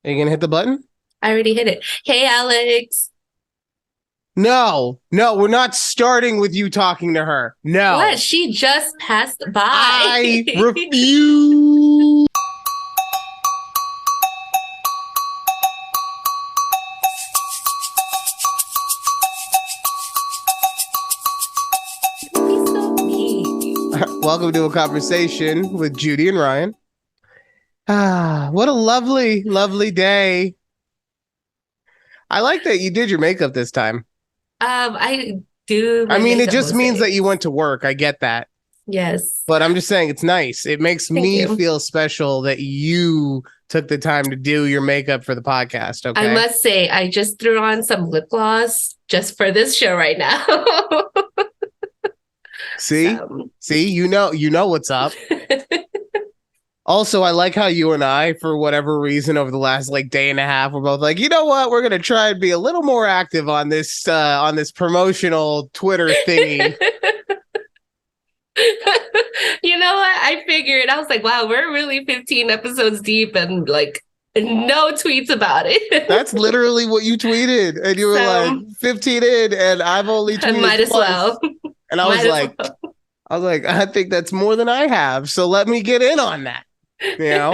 Are you gonna hit the button? I already hit it. Hey, Alex. No, we're not starting with you talking to her. What? No. She just passed by. I refuse. He's so mean. Welcome to a conversation with Judy and Ryan. What a lovely, lovely day. I like that you did your makeup this time. I do I my mean, it makeup just most means that you days. went to work. I get that. Yes. But I'm just saying it's nice. It makes Thank me you. feel special that you took the time to do your makeup for the podcast, I okay? must say, I just threw on some lip gloss just for this show right now. See? So, See, you know what's up. Also, I like how you and I, for whatever reason, over the last like day and a half, we're both like, you know what? We're gonna try and be a little more active on this promotional Twitter thingy. you know what? I figured, I was like, wow, we're really 15 episodes deep and like no tweets about it. That's literally what you tweeted, and you were like So 15 in, and I've only I tweeted might as well. twice, and Might as well. I was like, I think that's more than I have, so let me get in on that. You know.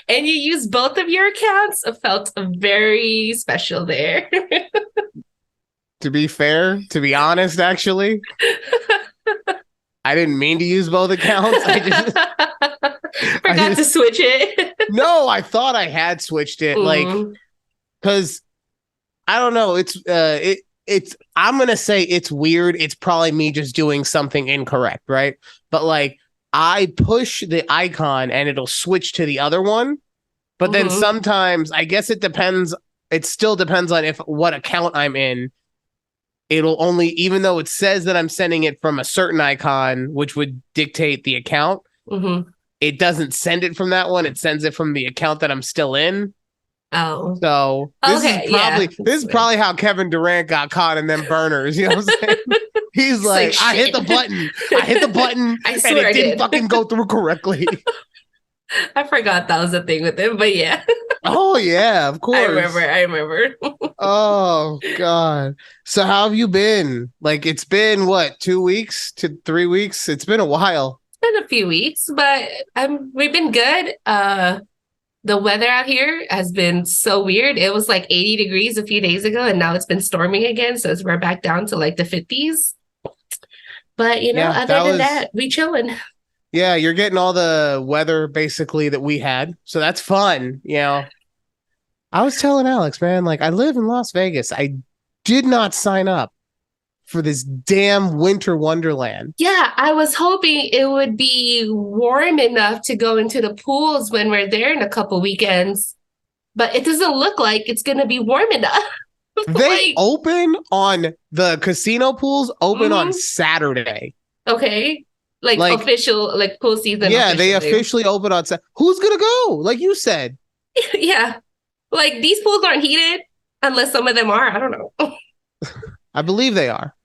And you use both of your accounts. I felt very special there. To be fair, to be honest, actually, I didn't mean to use both accounts. I Forgot to just switch it. no, I thought I had switched it, like, Mm. because I don't know. It's I'm gonna say it's weird. It's probably me just doing something incorrect, right? But like I push the icon and it'll switch to the other one. But then Mm-hmm. sometimes I guess it depends. It still depends on if what account I'm in. It'll only, even though it says that I'm sending it from a certain icon, which would dictate the account, Mm-hmm. it doesn't send it from that one. It sends it from the account that I'm still in. Oh. So Okay. Yeah. this That's is weird. probably how Kevin Durant got caught in them burners. You know what I'm saying? He's It's like like, shit. I hit the button, I and swear it I didn't did. fucking go through correctly. I forgot that was a thing with him, but yeah, Oh yeah, of I remember. course. I remember. Oh God. So how have you been? Like it's been what, 2 weeks to 3 weeks? It's been a while. Been a few weeks, but we've been good. The weather out here has been so weird. It was like 80 degrees a few days ago, and now it's been storming again. So we're back down to like the 50s. But Yeah, other than that, we chilling. yeah, you're getting all the weather basically that we had. So that's fun, you know. I was telling Alex, man, like I live in Las Vegas. I did not sign up for this damn winter wonderland. Yeah, I was hoping it would be warm enough to go into the pools when we're there in a couple weekends, but it doesn't look like it's gonna be warm enough. They like, open on the casino pools open on mm-hmm, Saturday. okay, like Like, official, like pool season yeah, they officially. officially open on Saturday. Who's gonna go? Like you said. Yeah, like these pools aren't heated unless some of them are. I don't know. I believe they are.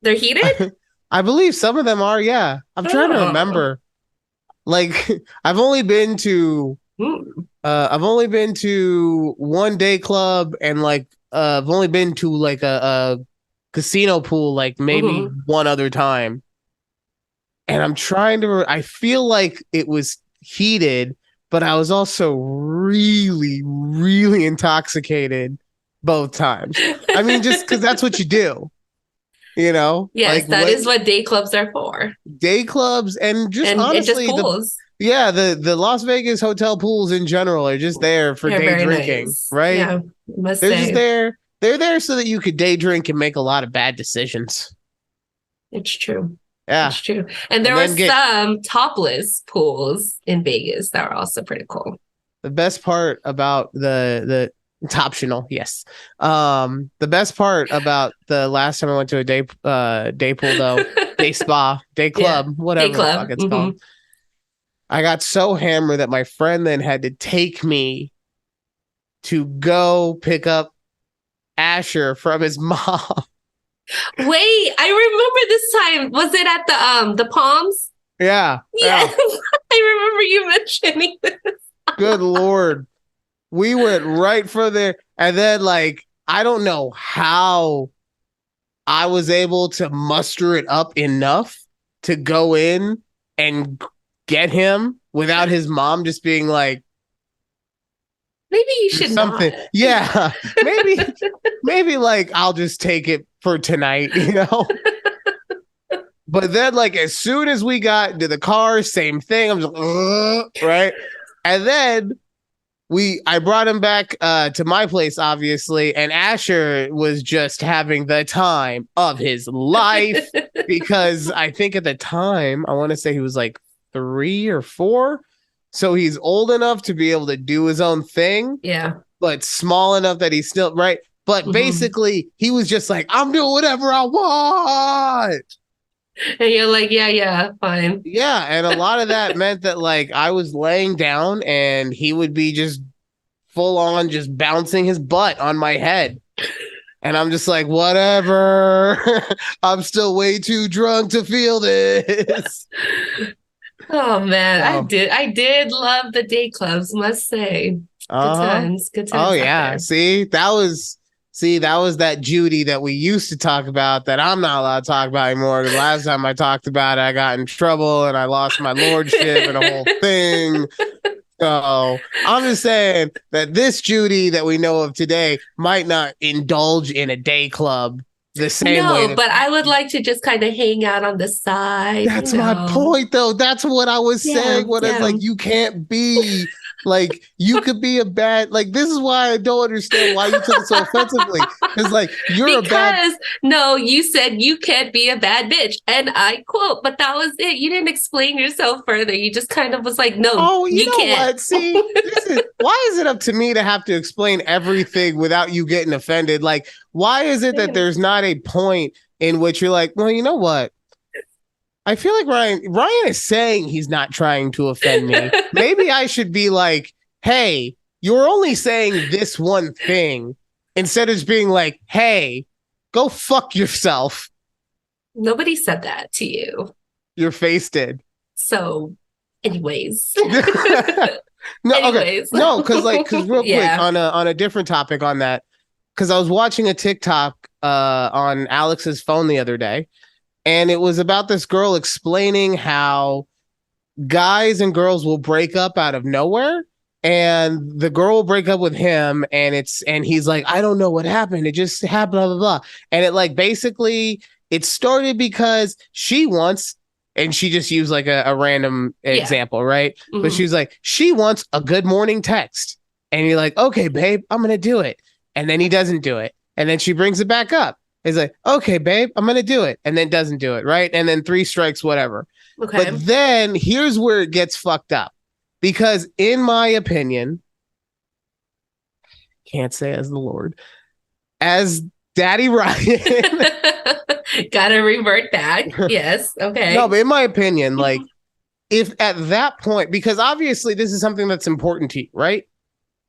They're heated? I believe some of them are, yeah. I'm trying to Oh. remember. Like I've only been to Hmm. I've only been to one day club and like I've only been to like a casino pool like maybe Mm-hmm. one other time. And I'm trying to I feel like it was heated, but I was also really really intoxicated both times. I mean just cuz that's what you do, you know? Yes, Like that what is what day clubs are for. day clubs and just And just honestly pools. the Las Vegas hotel pools in general are just there for They're day very drinking, nice. right? Yeah, I must They're just say. there. They're there so that you could day drink and make a lot of bad decisions. It's true. Yeah. It's true. And there And were then get some topless pools in Vegas that were also pretty cool. the best part about the optional, yes. The best part about the last time I went to a day pool though, day spa, day Yeah. club, Day whatever the fuck club. it's Mm-hmm. called. I got so hammered that my friend then had to take me to go pick up Asher from his mom. Wait, I remember this time. Was it at the Palms? Yeah, Yeah. yeah. I remember you mentioning this. Good Lord. We went right for there. And then, like, I don't know how I was able to muster it up enough to go in and get him without his mom just being like, Maybe you there's should not. something. Yeah, maybe like I'll just take it for tonight, you know? But then, like, as soon as we got into the car, same thing. I'm just right. And then I brought him back to my place, obviously, and Asher was just having the time of his life because I think at the time I want to say he was like 3 or 4, so he's old enough to be able to do his own thing, Yeah. but small enough that he's still right. But Mhm. basically, he was just like, "I'm doing whatever I want." And you're like, yeah, yeah, fine. Yeah, and a lot of that meant that like I was laying down and he would be just full on just bouncing his butt on my head. And I'm just like, whatever. I'm still way too drunk to feel this. Oh man, So, I did love the day clubs, must say. uh-huh. Good Oh times out yeah. there. See, that was that Judy that we used to talk about that I'm not allowed to talk about anymore. Because last time I talked about it, I got in trouble and I lost my lordship and a whole thing. So I'm just saying that this Judy that we know of today might not indulge in a day club the same way No, that but I would like to just kind of hang out on the side, you that's my know. point though. That's what I was Yeah, saying. What it's yeah. like you can't be like you could be a bad like this is why I don't understand why you took it so offensively. Because like you're a bad Because no, you said you can't be a bad bitch. And I quote, but that was it. You didn't explain yourself further. You just kind of was like, no, oh, you you know can't. what? See, this is why is it up to me to have to explain everything without you getting offended? Like, why is it that Yeah. there's not a point in which you're like, well, you know what? I feel like Ryan is saying he's not trying to offend me. Maybe I should be like, hey, you're only saying this one thing instead of just being like, hey, go fuck yourself. Nobody said that to you. Your face did. So, anyways. No, okay. Anyways. No, because real quick Yeah. on a different topic on that, because I was watching a TikTok on Alex's phone the other day, and it was about this girl explaining how guys and girls will break up out of nowhere, and the girl will break up with him, and he's like, I don't know what happened. It just happened, blah blah blah. And it like basically it started because she wants, and she just used like a random Yeah. example, right? But she Mhm. was like, she wants a good morning text. And you're like, okay, babe, I'm gonna do it. And then he doesn't do it. And then she brings it back up. He's like, okay, babe, I'm gonna do it. And then doesn't do it, right? And then three strikes, whatever. But Okay. then here's where it gets fucked up. Because in my opinion, can't say as the Lord, as Daddy Ryan. Gotta revert back. Yes. No, Okay. but in my opinion, like if at that point, because obviously this is something that's important to you, right?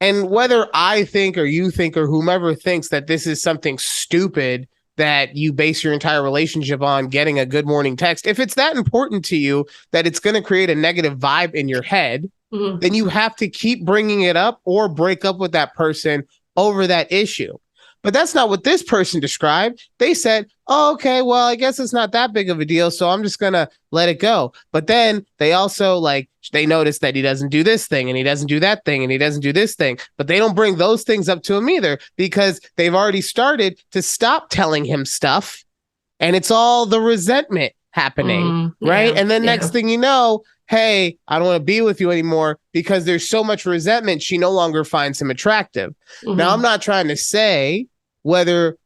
And whether I think or you think or whomever thinks that this is something stupid that you base your entire relationship on getting a good morning text, if it's that important to you that it's going to create a negative vibe in your head, Mhm. then you have to keep bringing it up or break up with that person over that issue. But that's not what this person described. They said, oh, okay, well, I guess it's not that big of a deal. So I'm just going to let it go. But then they also like, they notice that he doesn't do this thing and he doesn't do that thing and he doesn't do this thing. But they don't bring those things up to him either because they've already started to stop telling him stuff. And it's all the resentment happening. Right. Yeah. And then next Yeah. thing you know, hey, I don't want to be with you anymore because there's so much resentment. She no longer finds him attractive. Now, I'm Mhm. not trying to say whether,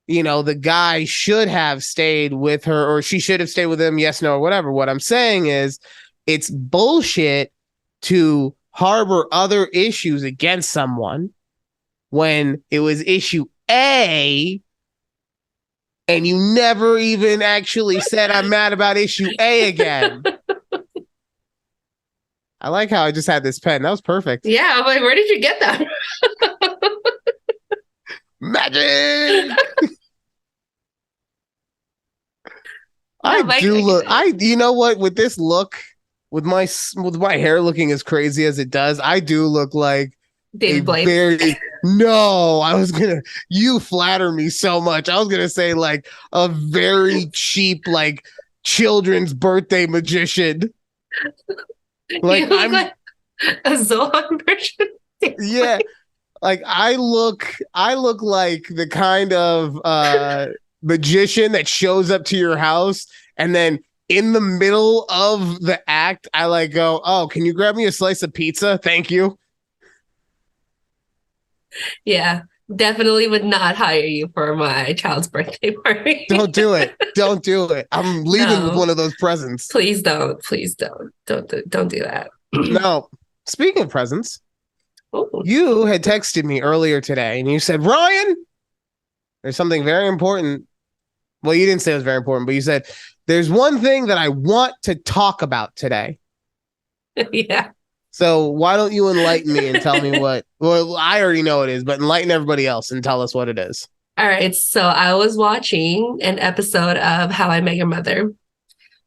the guy should have stayed with her or she should have stayed with him, yes, no, or whatever. What I'm saying is it's bullshit to harbor other issues against someone when it was issue A and you never even actually said, I'm mad about issue A again. I like how I just had this pen. That was perfect. Yeah. I'm like, where did you get that? Magic. I No, Mike. do look. You know what? With this look, with my hair looking as crazy as it does, I do look like A David Blaine. very no, I was gonna you flatter me so much. I was gonna say like a very cheap like children's birthday magician. You Like look like a Zohan version. yeah, like I look like the kind of magician that shows up to your house and then in the middle of the act I like go, "Oh, can you grab me a slice of pizza? Thank you." Yeah, definitely would not hire you for my child's birthday party. Don't do it. Don't do it. I'm leaving with No, one of those presents. please don't. Please don't do that. Now, speaking of presents, Oh, you had texted me earlier today and you said, "Ryan, there's something very important." Well, you didn't say it was very important, but you said, "There's one thing that I want to talk about today." yeah. So why don't you enlighten me and tell me what? Well, I already know it is, but enlighten everybody else and tell us what it is. All right. So I was watching an episode of How I Met Your Mother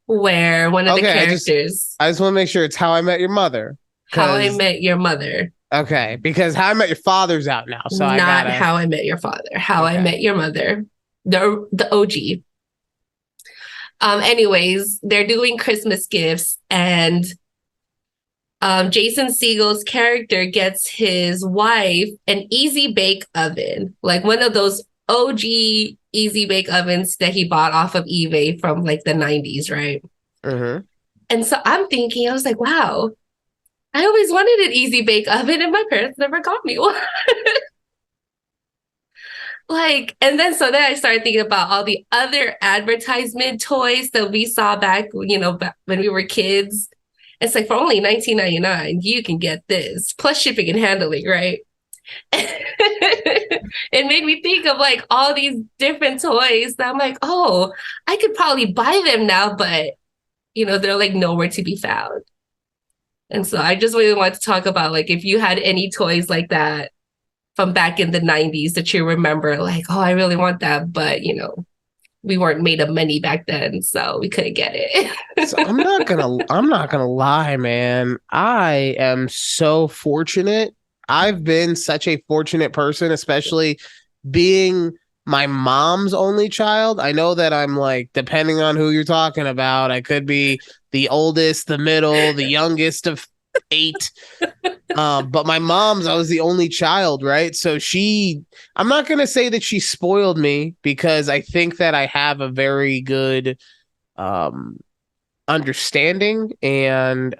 where one of the Okay, I just characters, I just want to make sure it's How I Met Your Mother, How I because Met Your Mother, okay, because How I Met Your Father's out now, so I not gotta. How I Met Your Father, How I Okay, Met Your Mother, the OG. Anyways, they're doing Christmas gifts, and Jason Segel's character gets his wife an easy bake oven, like one of those OG easy bake ovens that he bought off of eBay from like the 90s, right? mm-hmm. And so I'm thinking, I was like, wow, I always wanted an easy bake oven, and my parents never got me one. Like, and then so then I started thinking about all the other advertisement toys that we saw back, back when we were kids. It's like for only 19.99, you can get this plus shipping and handling, right? It made me think of like all these different toys that I'm like, oh, I could probably buy them now, but they're like nowhere to be found. And so I just really want to talk about like if you had any toys like that from back in the 90s that you remember, like, oh, I really want that, but we weren't made of money back then, so we couldn't get So I'm not it. gonna I'm not gonna lie, man. I am so fortunate. I've been such a fortunate person, especially being my mom's only child. I know that I'm like, depending on who you're talking about, I could be the oldest, the middle, the youngest of eight. But my mom's, I was the only child, right? So I'm not gonna say that she spoiled me because I think that I have a very good um understanding and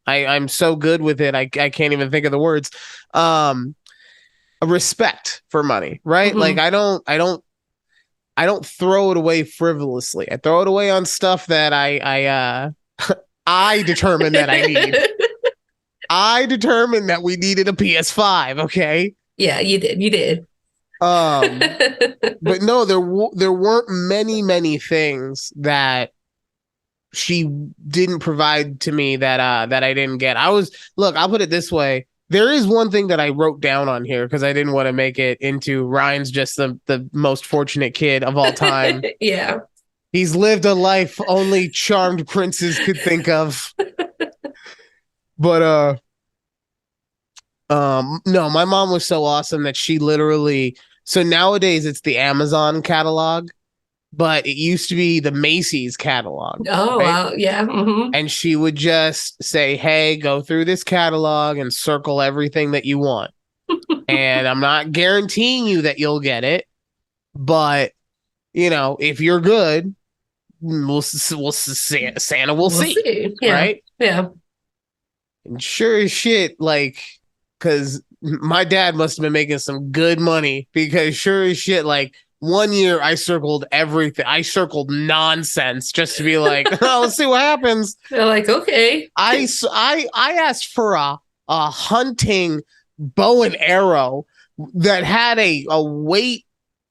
I'm so good with it I can't even think of the words. um a respect for money, right? Like Mm-hmm. I don't throw it away frivolously. I throw it away on stuff that I determine that I need. I determined that we needed a PS5, okay? Yeah, you did. You did. um but no, there weren't many things that she didn't provide to me that I didn't get. Look, I'll put it this way. There is one thing that I wrote down on here because I didn't want to make it into Ryan's just the most fortunate kid of all time. Yeah. He's lived a life only charmed princes could think of. But no, my mom was so awesome that she literally, so nowadays it's the Amazon catalog, but it used to be the Macy's catalog, Oh, right? wow. Yeah. Hmm. And she would just say, "Hey, go through this catalog and circle everything that you want." And I'm not guaranteeing you that you'll get it, but if you're good, we'll Santa will We'll see, see. Yeah. right? Yeah. And sure as shit, like, because my dad must have been making some good money because sure as shit, like one year I circled everything. I circled nonsense just to be like, oh, let's see what happens. They're like, okay. I asked for a hunting bow and arrow that had a weight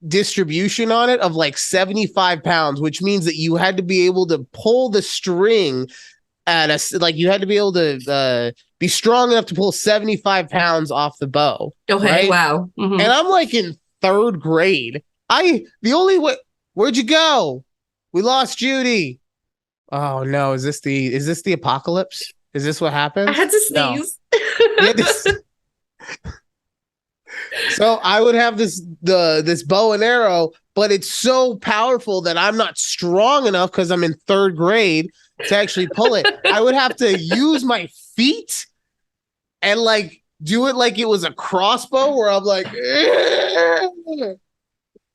distribution on it of like 75 pounds, which means that you had to be able to pull the string at a like you had to be able to be strong enough to pull 75 pounds off the bow, Okay. right? Wow. And Hmm. I'm like in third grade. The only way, where'd you go? We lost Judy. Oh no, is this the apocalypse? Is this what I happens? had to No. sneeze. Yeah, so I would have this bow and arrow, but it's so powerful that I'm not strong enough because I'm in third grade to actually pull it. I would have to use my feet and like do it like it was a crossbow where I'm like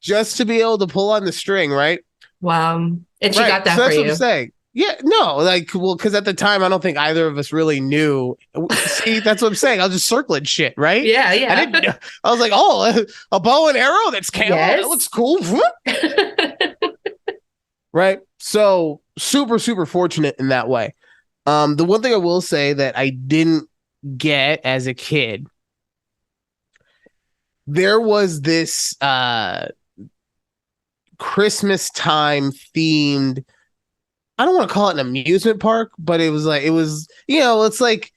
just to be able to pull on the string, right? Wow. And she Right. got So that for that's what I'm you. saying. Yeah, no, like, well, because at the time, I don't think either of us really knew. See, that's what I'm saying. I was just circling shit, right? Yeah, I yeah. didn't know. I was like, oh, a bow and arrow that's camo? That looks Yes. cool. Right. So super, super fortunate in that way. The one thing I will say that I didn't get as a kid, there was this Christmas time themed, I don't want to call it an amusement park, but it was, it's like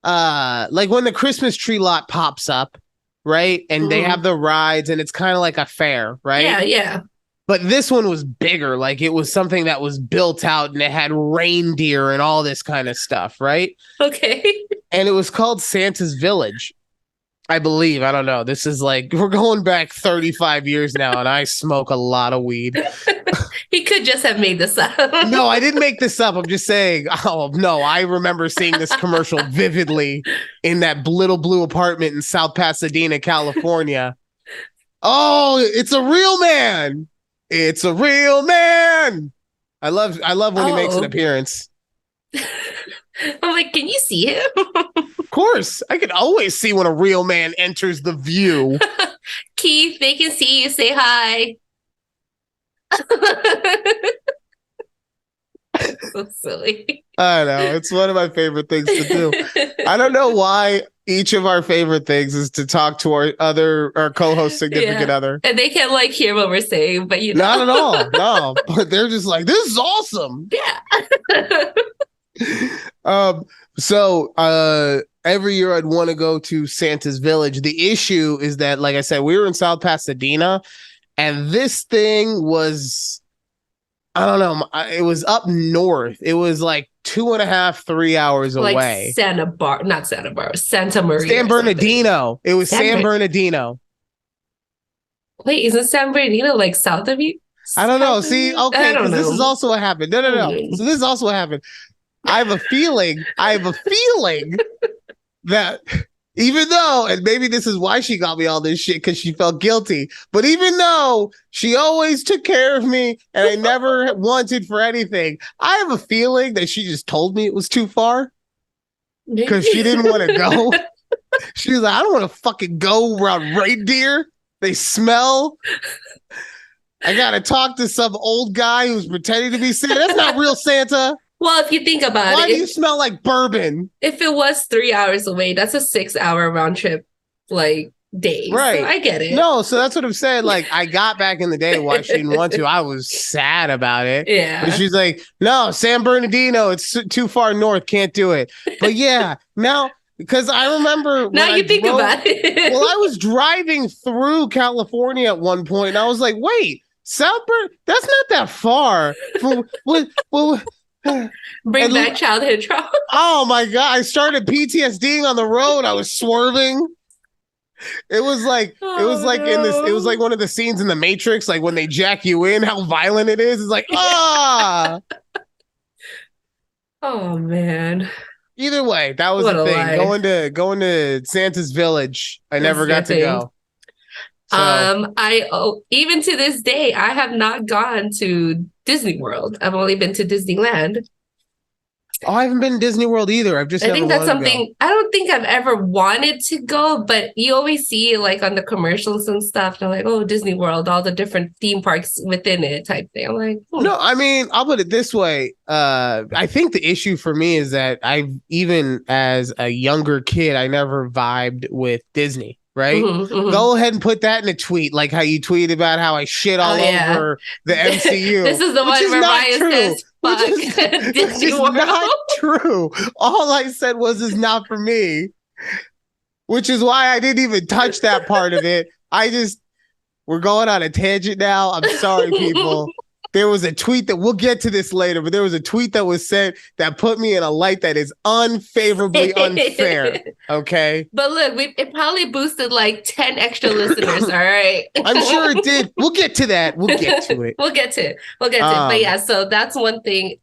when the Christmas tree lot pops up, right? And they have Mhm. the rides and it's kind of like a fair, right? Yeah, yeah. But this one was bigger, like it was something that was built out and it had reindeer and all this kind of stuff, right? Okay. And it was called Santa's Village. I believe. I don't know. This is like we're going back 35 years now, and I smoke a lot of weed. He could just have made this up. No, I didn't make this up. I'm just saying. Oh no, I remember seeing this commercial vividly in that little blue apartment in South Pasadena, California. Oh, it's a real man. It's a real man. I love when he makes an Oh. appearance. I'm like, can you see him? Of course, I can always see when a real man enters the view. Keith, they can see you. Say hi. So silly. I know. It's one of my favorite things to do. I don't know why each of our favorite things is to talk to our co-host significant Yeah. other. And they can't like hear what we're saying, but Not at all. No. But they're just like, this is awesome. Yeah. Um, so every year I'd want to go to Santa's Village. The issue is that, like I said, we were in South Pasadena, and this thing was, I don't know, it was up north. It was like 2.5, 3 hours Like away. Not Santa Barbara, Santa Maria. San Bernardino. It was San Ber- Bernardino. Wait, isn't San Bernardino like south of you? I don't know. South of See, you? I okay, don't because this is know. also what happened. No, no, no. So this is also what happened. I have a feeling that even though, and maybe this is why she got me all this shit because she felt guilty, but even though she always took care of me and I never wanted for anything, I have a feeling that she just told me it was too far because she didn't want to go. She was like, I don't want to fucking go around reindeer. They smell. I got to talk to some old guy who's pretending to be Santa. That's not real Santa. Well, if you think about Why it, do you smell like bourbon? if it was 3 hours away, that's a 6 hour round trip, like day. So Right. I get it. No, so that's what I'm saying. Like, I got back in the day why she didn't want to. I was sad about it. But Yeah. she's like, no, San Bernardino, it's too far north, can't do it. But yeah, now, because I remember Now you think about it. well, I was driving through California at one point, and I was like, wait, that's not that far. Bring back childhood trauma. Oh my god! I started PTSDing on the road. I was swerving. It was like in this. It was like one of the scenes in the Matrix, like when they jack you in. How violent it is! It's like ah. Oh man. Either way, that was What the a thing. lie. Going to Santa's Village. I never That's your got to thing. go. So Even to this day, I have not gone to Disney World. I've only been to Disneyland. I haven't been to Disney World either. I've just I never think that's wanted to go. something I don't think I've ever wanted to go, but you always see it like on the commercials and stuff. They're like, oh, Disney World, all the different theme parks within it type thing. I'm like, No, I mean, I'll put it this way. I think the issue for me is that even as a younger kid, I never vibed with Disney, right? mhm. Go ahead and put that in a tweet, like how you tweet about how I shit all over the MCU. This is the which one is where not Ryan true. says, fuck Which Disney is World. not true. All I said was it's not for me, which is why I didn't even touch that part of it. We're going on a tangent now. I'm sorry, people. there was a tweet that we'll get to this later, but there was a tweet that was sent that put me in a light that is unfavorably unfair. Okay. But look, it probably boosted like 10 extra listeners. All right. I'm sure it did. We'll get to that. We'll get to it. We'll get to it. We'll get to it. But yeah, so that's one thing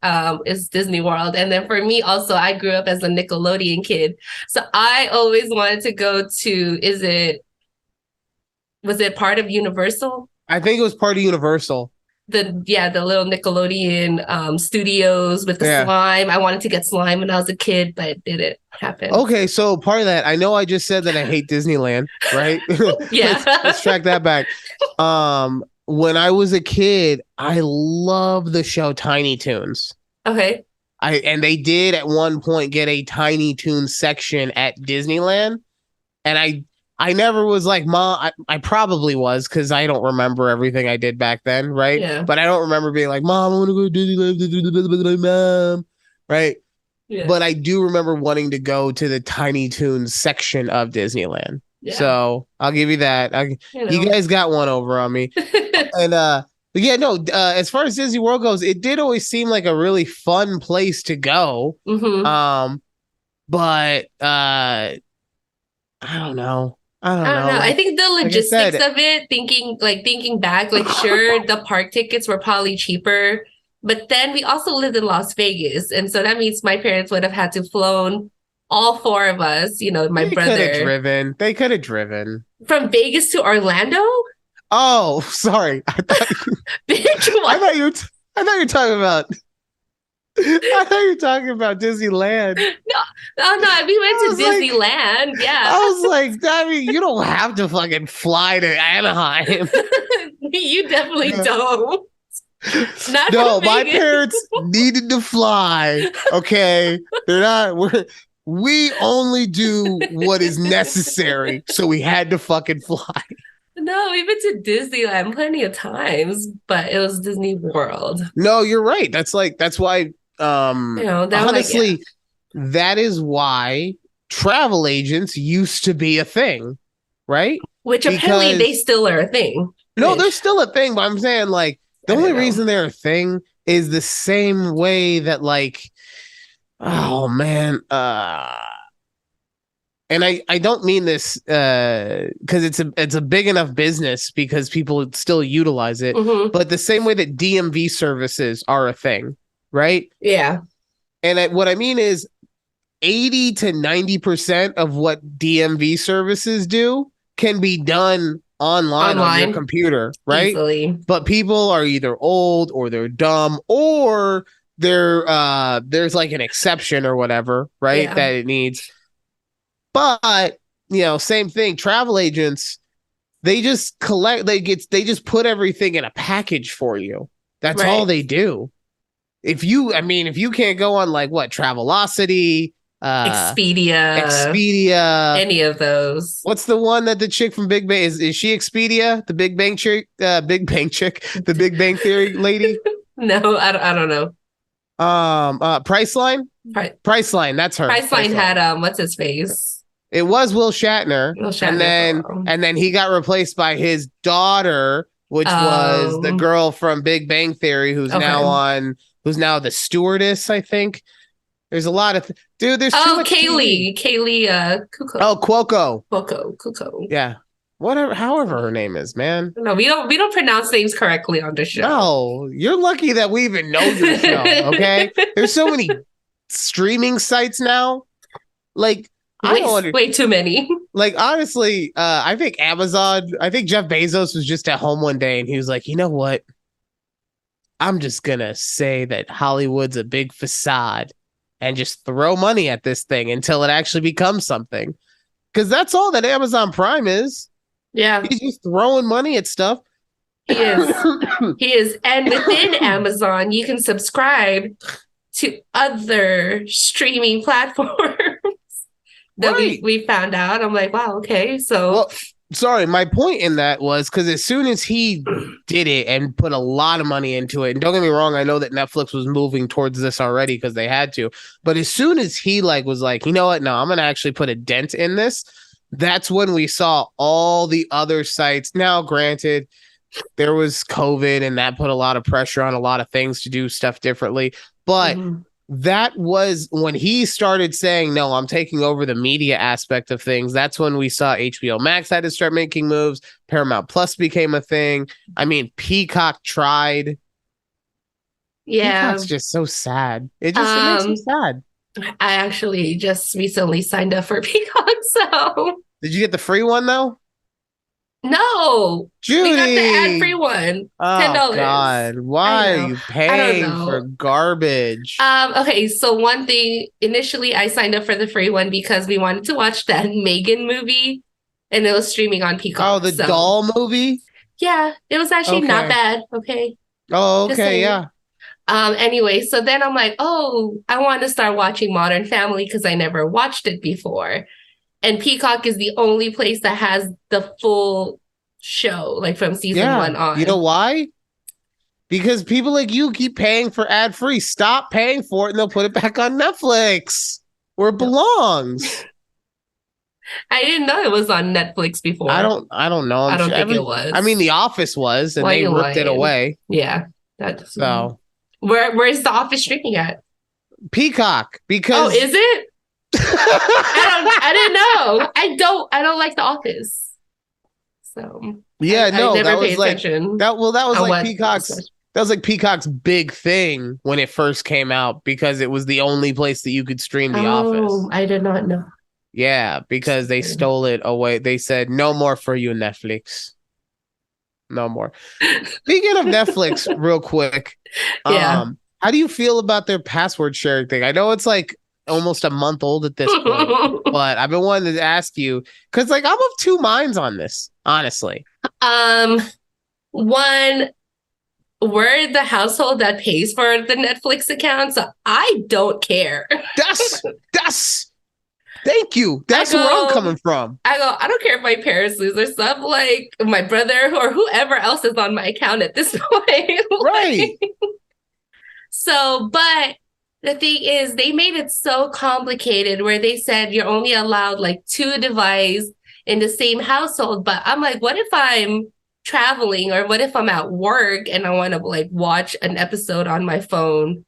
is Disney World. And then for me also, I grew up as a Nickelodeon kid. So I always wanted to go to, was it part of Universal? I think it was part of Universal. The little Nickelodeon studios with the slime. I wanted to get slime when I was a kid, but it didn't happen. Okay, so part of that, I know I just said that I hate Disneyland, right? Yeah. let's track that back. When I was a kid, I loved the show Tiny Toons. Okay. And they did at one point get a Tiny Toons section at Disneyland, and I never was like, Mom, I probably was because I don't remember everything I did back then, right? Yeah. But I don't remember being like, Mom, I want to go to Disneyland, Mom, right? Yeah. But I do remember wanting to go to the Tiny Toons section of Disneyland. Yeah. So I'll give you that. You guys got one over on me. And yeah, no, as far as Disney World goes, it did always seem like a really fun place to go. Mm-hmm. But I don't know. I don't know. I think the logistics of it, thinking back, like sure, the park tickets were probably cheaper, but then we also lived in Las Vegas. And so that means my parents would have had to flown all four of us, my brother. They could have driven. From Vegas to Orlando? Oh, sorry. I thought you were talking about I thought you were talking about Disneyland. No, we went to Disneyland. Like, yeah. I was like, I mean, you don't have to fucking fly to Anaheim. You definitely don't. No, my parents needed to fly. Okay. We only do what is necessary. So we had to fucking fly. No, we've been to Disneyland plenty of times, but it was Disney World. No, you're right. That's why honestly, that is why travel agents used to be a thing, right? Apparently they still are a thing. No, they're still a thing, but I'm saying like the only reason they're a thing is the same way that like, oh man, and I don't mean this because it's a big enough business because people still utilize it, but the same way that DMV services are a thing. Right? Yeah. And what I mean is 80 to 90% of what DMV services do can be done online on your computer, right? Easily. But people are either old or they're dumb or there's like an exception or whatever, right? That it needs. But, same thing. Travel agents, they just they just put everything in a package for you. That's all they do. If you can't go on like what Travelocity, Expedia, any of those. What's the one that the chick from Big Bang is she Expedia, the Big Bang chick, the Big Bang Theory lady? No, I don't know. Priceline, that's her. Priceline had what's his face? It was Will Shatner, and then he got replaced by his daughter, which was the girl from Big Bang Theory, who's now the stewardess, I think. There's a lot of dude. There's too much Kaylee Kuko. Oh, Kuko. Yeah, whatever. However her name is, man. No, we don't pronounce names correctly on the show. No, you're lucky that we even know your show. Okay, there's so many streaming sites now. Like way too many. Like honestly, I think Amazon. I think Jeff Bezos was just at home one day and he was like, you know what? I'm just gonna say that Hollywood's a big facade and just throw money at this thing until it actually becomes something. Because that's all that Amazon Prime is. Yeah. He's just throwing money at stuff. He is. And within Amazon, you can subscribe to other streaming platforms that we found out. I'm like, wow, okay. So well, sorry, my point in that was because as soon as he did it and put a lot of money into it, and don't get me wrong, I know that Netflix was moving towards this already because they had to, but as soon as he was like, you know what, no, I'm gonna actually put a dent in this, that's when we saw all the other sites. Now, granted, there was COVID and that put a lot of pressure on a lot of things to do stuff differently. But Mhm. that was when he started saying, no, I'm taking over the media aspect of things. That's when we saw HBO Max had to start making moves. Paramount Plus became a thing. I mean, Peacock tried. Yeah. Peacock's just so sad. It makes me Um, sad. I actually just recently signed up for Peacock, so Did you get the free one though? no, we got the ad-free Judy. one. ten Oh dollars. God. I Why are know. you I don't paying for know. garbage? Okay, so one thing initially I signed up for the free one because we wanted to watch that Megan movie and it was streaming on Oh, Peacock. the So doll movie? yeah, it was actually not Okay. bad. Okay. Oh, Just okay, saying. yeah. Anyway, so then I'm like, oh, I want to start watching Modern Family because I never watched it before. And Peacock is the only place that has the full show, like from season Yeah. one You know on. why? Because people like you keep paying for ad free. Stop paying for it and they'll put it back on Netflix where it No. belongs. I didn't know it was on Netflix before. I don't know. I'm I sure don't think it I mean was. The Office was and Why they you ripped it lying? away. Yeah, that's So where's the office streaming at? Peacock Oh, because is it? I didn't know. I don't like the office. So yeah, I no, never pay attention that was on like what Peacock's big thing when it first came out because it was the only place that you could stream The oh, Office. I did not know. Yeah, because they stole it away. They said no more for you, Netflix. No more. Speaking of Netflix, real quick, Yeah. how do you feel about their password sharing thing? I know it's like almost a month old at this point, but I've been wanting to ask you because like I'm of two minds on this, honestly. um, one, we're the household that pays for the Netflix account, so I don't care. That's thank you. I That's where I'm go, coming from. I don't care if my parents lose their stuff, like my brother or whoever else is on my account at this point. Right. Like, so, but the thing is, they made it so complicated where they said you're only allowed like two devices in the same household. But I'm like, what if I'm traveling or what if I'm at work and I want to like watch an episode on my phone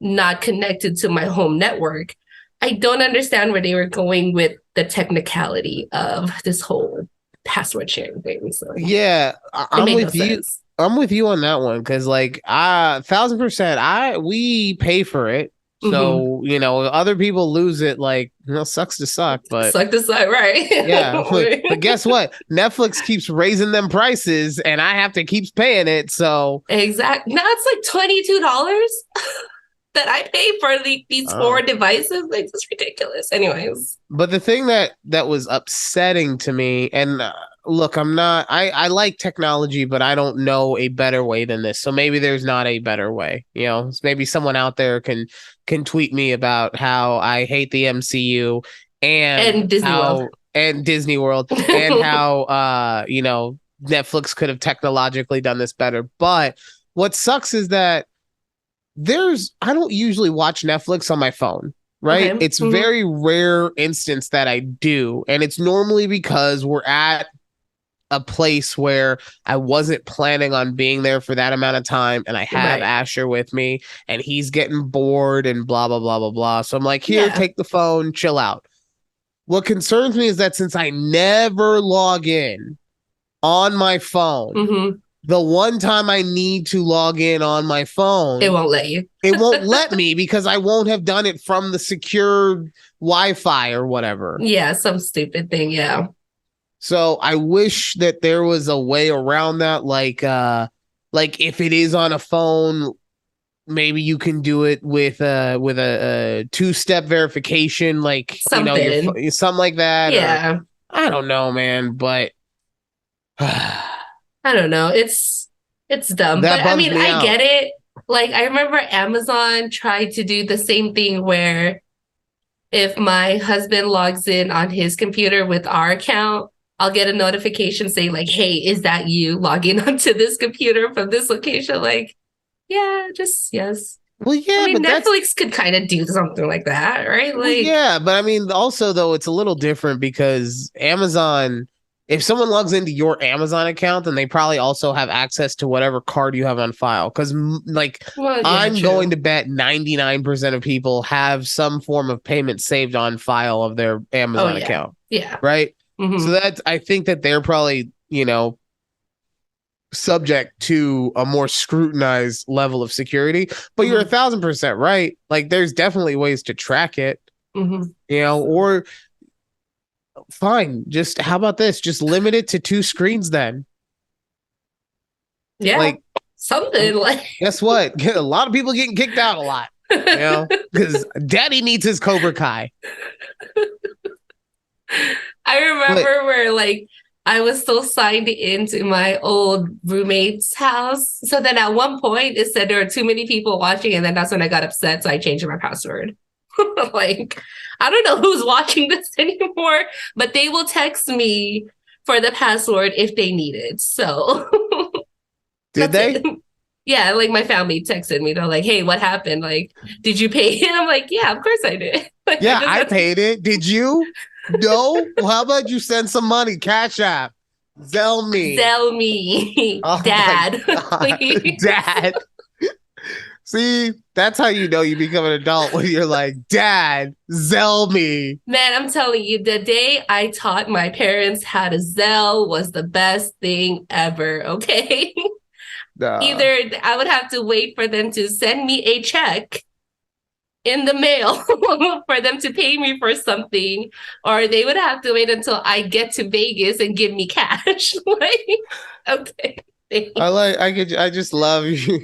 not connected to my home network? I don't understand where they were going with the technicality of this whole password sharing thing. So Yeah, it I'm made no with you. sense. I'm with you on that one because, like, 1,000%, we pay for it, Mm-hmm. so other people lose it. Like, sucks to suck, but Suck this up, yeah. right? But guess what? Netflix keeps raising them prices, and I have to keep paying it. So, Exactly. Now it's like $22 that I pay for these uh, four devices. Like, it's ridiculous. Anyways. but the thing that was upsetting to me, and look, I'm not. I like technology, but I don't know a better way than this. So maybe there's not a better way. Maybe someone out there can tweet me about how I hate the MCU and And Disney World. how and Disney World and how Netflix could have technologically done this better. But what sucks is that I don't usually watch Netflix on my phone, Okay. right? It's Mm-hmm. very rare instance that I do. And it's normally because we're at a place where I wasn't planning on being there for that amount of time. And I have Right. Asher with me and he's getting bored and blah, blah, blah, blah, blah. So I'm like, here, Yeah. take the phone, chill out. What concerns me is that since I never log in on my phone, Mm-hmm. the one time I need to log in on my It phone, won't let you. it won't let me because I won't have done it from the secure Wi-Fi or whatever. Yeah, some stupid thing. Yeah. So I wish that there was a way around that, like if it is on a phone, maybe you can do it with a two-step verification, like Something. something like that, or Yeah. I don't know, man, but I don't know. It's dumb. that But I bums mean, me I out. get it. Like I remember Amazon tried to do the same thing where if my husband logs in on his computer with our account, I'll get a notification saying like, "Hey, is that you logging onto this computer from this location?" Like, yeah, just yes. Well, I yeah, mean, but that's Netflix could kind of do something like that, right? well, Like, yeah, but I mean, also though, it's a little different because Amazon. if someone logs into your Amazon account, then they probably also have access to whatever card you have on file. Because, like, Well, yeah, I'm going to true. bet 99% of people have some form of payment saved on file of their Oh, Amazon yeah. account, Yeah. right? So Hmm. that's, I think that they're probably, subject to a more scrutinized level of security. But you're a Hmm. 1000% right. Like, there's definitely ways to track it, Hmm. So, or fine. Just how about this? Just limit it to two screens then. yeah. Like, Something like. guess what? A lot of people getting kicked out a lot, because daddy needs his Cobra Kai. I But remember where like I was still signed into my old roommate's house. So then at one point it said there were too many people watching, and then that's when I got upset. So I changed my password. Like, I don't know who's watching this anymore, but they will text me for the password if they need it. So did that's they? it. Yeah, like my family texted me. They're like, "Hey, what happened? Like, did you pay?" And I'm like, "Yeah, of course I did." Like, I Yeah, just I got to. paid it. Did you? No? Well, how about you send some money? Cash app. Zell me. Sell me, Oh my dad, God. please. Dad. See, that's how you know you become an adult, when you're like, Dad, Zell me. Man, I'm telling you, the day I taught my parents how to Zelle was the best thing ever. Okay. Nah. Either I would have to wait for them to send me a check in the mail for them to pay me for something, or they would have to wait until I get to Vegas and give me cash. Like, okay. I just love you.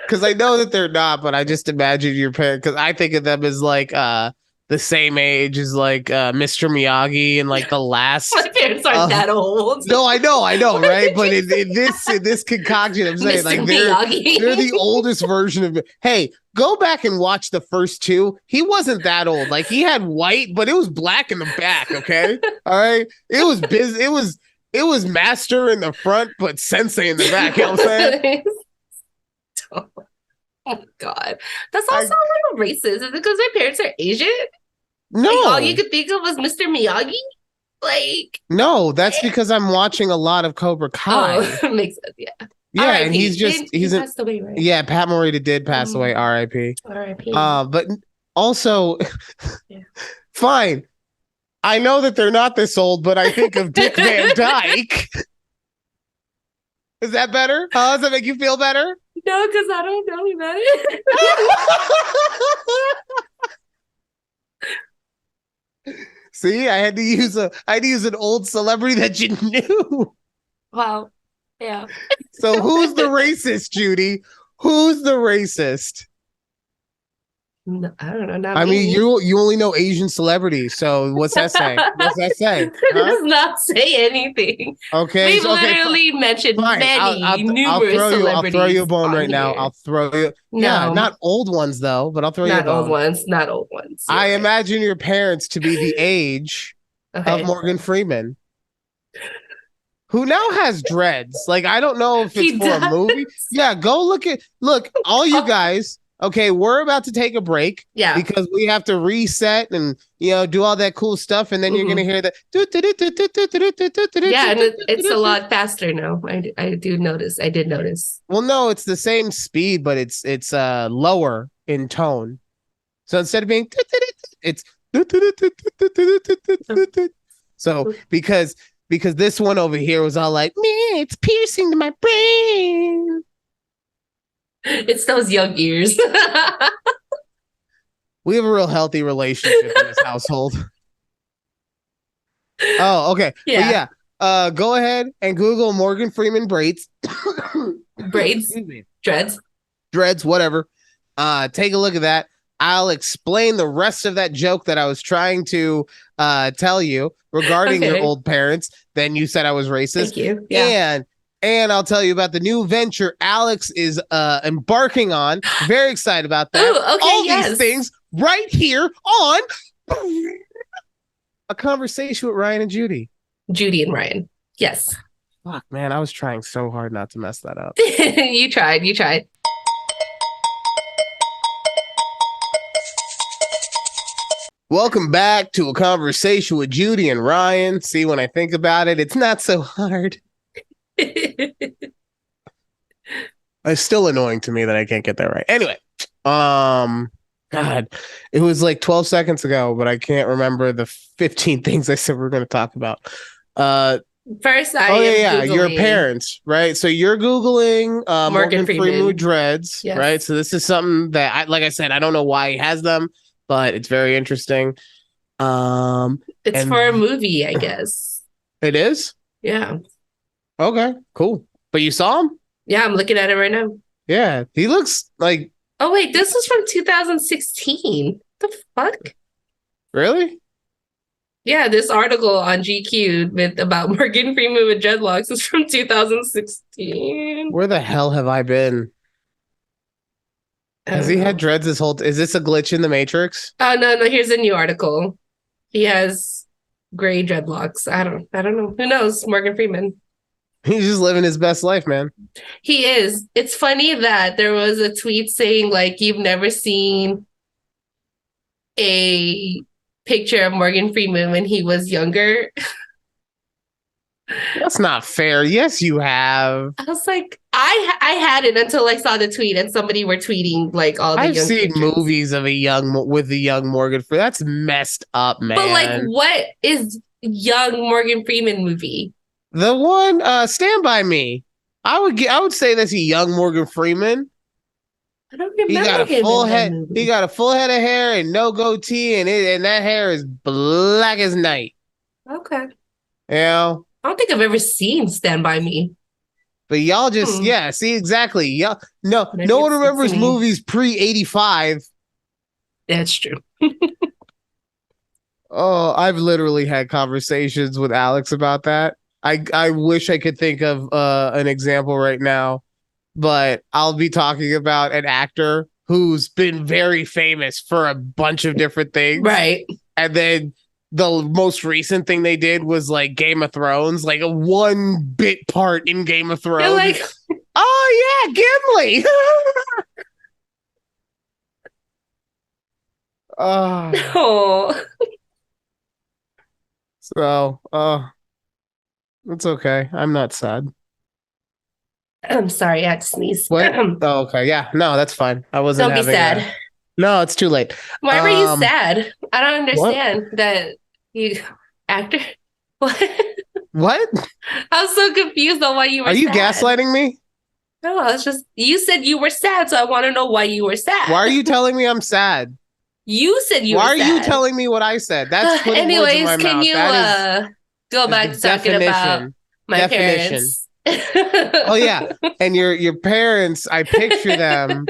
Because I know that they're not, but I just imagine your parents. Because I think of them as like the same age as like Mr. Miyagi and like the My last. parents aren't Uh, that old. no, I know, What right? did But you in this concoction, I'm say? saying Mr. like they're Miyagi. the oldest version of it. Hey, go back and watch the first two. He wasn't that old. Like, he had white, but it was black in the back. Okay, all right. It was biz. It was master in the front, but sensei in the back. You know what I'm saying? Oh my God. That's I also a little racist. Is it because my parents are Asian? Like, all you no. could think of was Mr. Miyagi? Like, No, that's eh. because I'm watching a lot of Cobra Oh, Kai. makes sense. Yeah. Yeah, and R.I.P. He he's an passed away, right? yeah, Pat Morita did pass away, Mm, R.I.P. R.I.P. But also, Yeah. fine. I know that they're not this old, but I think of Dick Van Dyke. Is that better? Huh? Does that make you feel better? No, because I don't know about it. See, I had to use an old celebrity that you knew. Wow. Yeah. So who's the racist, Judy? Who's the racist? No, I don't know. Not I mean, me. you only know Asian celebrities, so what's that say? What's that say? It Huh? does not say anything. Okay, We've so okay, literally mentioned fine. many, numerous I'll throw you a celebrities bone on right now. here. I'll throw you. Yeah, No, not old ones though, but I'll throw you a not old bone. ones, not old ones. You're I right. imagine your parents to be the age of Okay. Morgan Freeman, who now has dreads. Like, I don't know if it's He for a does. movie. Yeah, go look, all you guys. Okay, we're about to take a break Yeah. because we have to reset and do all that cool stuff, and then you're gonna Hmm. hear that. Yeah, and it's a lot faster now. I do notice. I did notice. Well, no, it's the same speed, but it's lower in tone. So instead of being it's so because this one over here was all like, man, it's piercing to my brain. It's those young ears. We have a real healthy relationship in this household. Oh, okay. But Yeah. yeah, go ahead and Google Morgan Freeman braids. Braids, Excuse me. dreads. Dreads, whatever. Take a look at that. I'll explain the rest of that joke that I was trying to tell you regarding your Okay. old parents. Then you said I was racist, Thank you. Yeah. and I'll tell you about the new venture Alex is embarking on. Very excited about that. Oh, okay. All these Yes. things right here on a conversation with Ryan and Judy. Judy and Ryan. Yes. Fuck, man, I was trying so hard not to mess that up. You tried. You tried. Welcome back to a conversation with Judy and Ryan. See, when I think about it, it's not so hard. It's still annoying to me that I can't get that right. Anyway, God, it was like 12 seconds ago, but I can't remember the 15 things I said we were going to talk about. Uh, First, I oh yeah, am yeah, your Googling parents, right? So you're Googling Morgan Morgan Freeman with Freeman. dreads, right? Yes. So this is something that, like I said, I don't know why he has them, but it's very interesting. Um, It's and for a movie, I guess. it is Yeah. okay, cool. But you saw him? Yeah, I'm looking at it right now. Yeah, he looks like Oh, wait, this was from 2016. The fuck? really. Yeah, this article on GQ with about Morgan Freeman with dreadlocks is from 2016. Where the hell have I been? I Has don't he had know. dreads this whole? Is this a glitch in the Matrix? Oh no, no, here's a new article. He has gray dreadlocks. I don't know. Who knows? Morgan Freeman. He's just living his best life, man. He is. It's funny that there was a tweet saying like you've never seen a picture of Morgan Freeman when he was younger. That's not fair. Yes, you have. I was like, I had it until I saw the tweet and somebody were tweeting like all the I've young seen pictures. movies of a young with the young Morgan Freeman. That's messed up, But like, man. what is young Morgan Freeman movie? The one, Stand by Me. I would say that's a young Morgan Freeman. I don't He got remember a him full in that head. He movie. got a full head of hair and no goatee, and that hair is black as night. Okay. You know. I don't think I've ever seen Stand By Me. But y'all just, Hmm. yeah, see exactly. Y'all, no Maybe one it's remembers me. movies pre 85. That's true. Oh, I've literally had conversations with Alex about that. I wish I could think of an example right now, but I'll be talking about an actor who's been very famous for a bunch of different things. Right. And then the most recent thing they did was like Game of Thrones, like a one bit part in Game of You're Thrones. like, Oh yeah, Gimli. uh, oh, so it's okay. I'm not sad. I'm sorry, I had to sneeze. What? Don't Oh, okay. Yeah. No, that's fine. I wasn't be having a. sad. No, it's too late. Why were you Um, sad? I don't what? understand that you actor. What? What? I was so confused on why you Are were you sad. gaslighting me? No, it's just you said you were sad, so I want to know why you were Why are sad. you telling me I'm sad? You said you Why were are you sad. telling me what I said? That's putting words in Anyways, my can mouth. you That is go the back to talking about definition. my Definition. parents? Oh yeah. And your parents, I picture them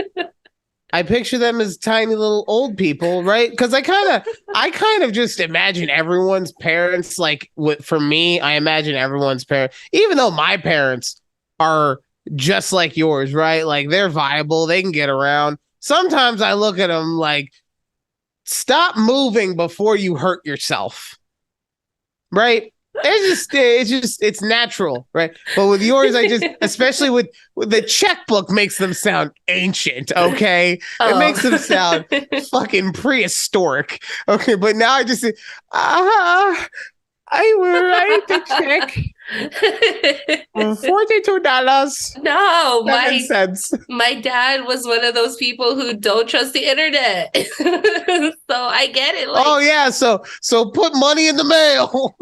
as tiny little old people, right? Because I kind of just imagine everyone's parents like for me, I imagine everyone's parents, even though my parents are just like yours, right? Like they're viable, they can get around. Sometimes I look at them like, stop moving before you hurt yourself, right? It's natural, right? But with yours, especially with the checkbook makes them sound ancient, okay? It Oh. makes them sound fucking prehistoric, okay? But now I will write the check for $42, No, 7 cents. my dad was one of those people who don't trust the internet. So I get it. Oh Like, yeah, so put money in the mail.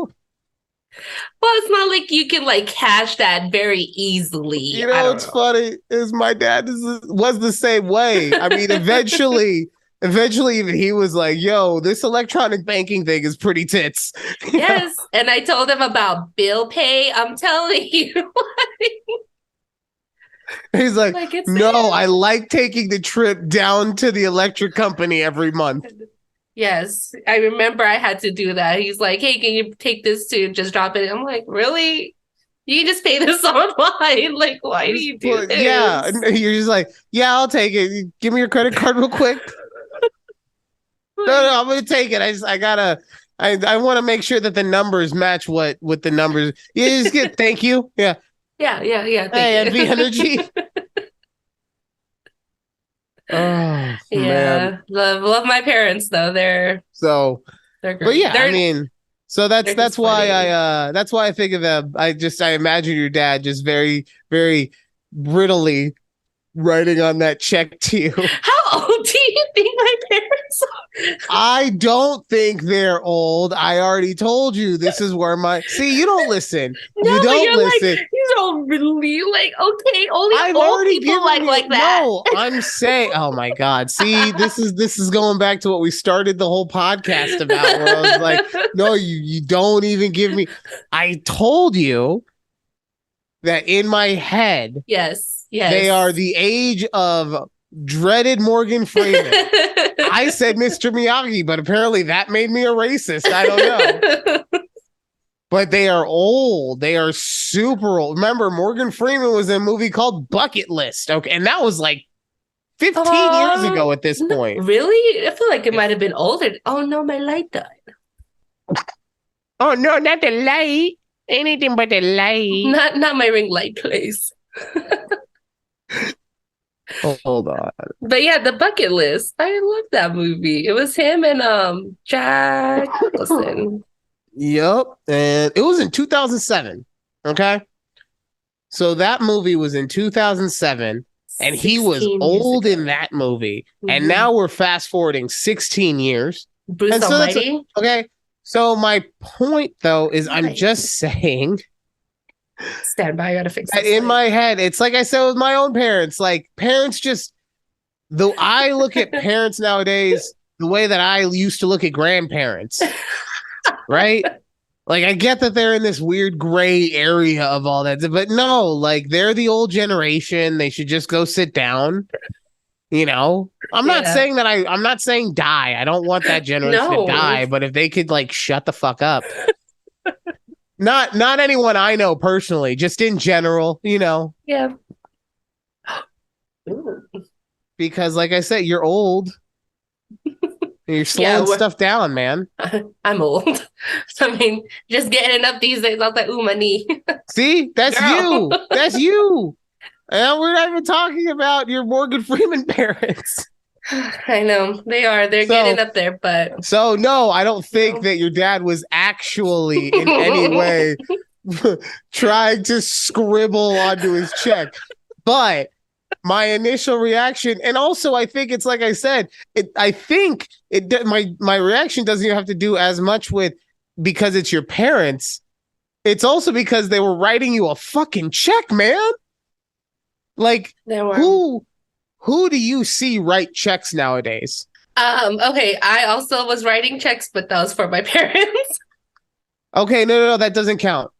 well, it's not like you can like cash that very easily. You I know, don't what's know. funny is my dad was the same way. I mean, eventually, even he was like, "Yo, this electronic banking thing is pretty tits." You know? Yes. And I told him about bill pay. I'm telling you, He's like, like it's "No, there. I like taking the trip down to the electric company every month." Yes. I remember I had to do that. He's like, hey, can you take this to just drop it? I'm like, really? You can just pay this online. Like, why do you do Yeah, this? you're just like, "Yeah, I'll take it. Give me your credit card real quick." No, Like, no, I'm gonna take it. I gotta. I want to make sure that the numbers match what with the numbers. You just get thank you. Yeah. yeah, yeah, yeah. Thank Hey, NV you. Energy. Oh man. Yeah. Love my parents though. So, They're but great. yeah, I mean, so They're that's just why funny. that's why I think of them. I imagine your dad just very brittly writing on that check to you. How old do you think my parents I don't think they're old. I already told you this is where my see, you don't listen. No, You but don't you're listen. like, you don't really like, okay, only I've old already people given you like that. no, I'm saying oh my god. See, this is going back to what we started the whole podcast about where I was like, no, you don't even give me I told you that in my head Yes, they are yes. the age of dreaded Morgan Freeman. I said Mr. Miyagi, but apparently that made me a racist. I don't know. But they are old. They are super old. Remember, Morgan Freeman was in a movie called Bucket List. Okay. And that was like 15 years ago at this No, point. really? I feel like it might have been older. Oh no, my light died. Oh, no, not the light. Anything but the light. Not my ring light, please. Hold on. But yeah, the bucket list. I love that movie. It was him and Jack Nicholson. Yep. And it was in 2007. Okay. So that movie was in 2007, and he was 16 years old in ago. that movie. And Mhm. now we're fast forwarding 16 years. Bruce And so that's Almighty. okay. So my point though is I'm What? just saying Stand by, I gotta fix that this in light. my head, it's like I said with my own parents, like parents just though I look at parents nowadays the way that I used to look at grandparents, right? Like I get that they're in this weird gray area of all that, but no, like they're the old generation. They should just go sit down. You know, Yeah. I'm not saying die. I don't want that generation to No. die, but if they could like shut the fuck up. Not anyone I know personally, just in general, you know, Yeah. Ooh. because like I said, you're old. You're Yeah, slowing stuff down, man. I'm old. So, I mean, just getting up these days, I was like, ooh, my knee. See, that's Girl. you. That's you. And we're not even talking about your Morgan Freeman parents. I know. They are. They're getting So up there, but So no, I don't think you that your dad was actually in any know. way trying to scribble onto his check. But my initial reaction, and also I think it's like I said, I think my reaction doesn't even have to do as much with because it's your parents. It's also because they were writing you a fucking check, man. Like There were. who who do you see write checks nowadays? Okay, I also was writing checks, but that was for my parents. Okay, no, that doesn't count.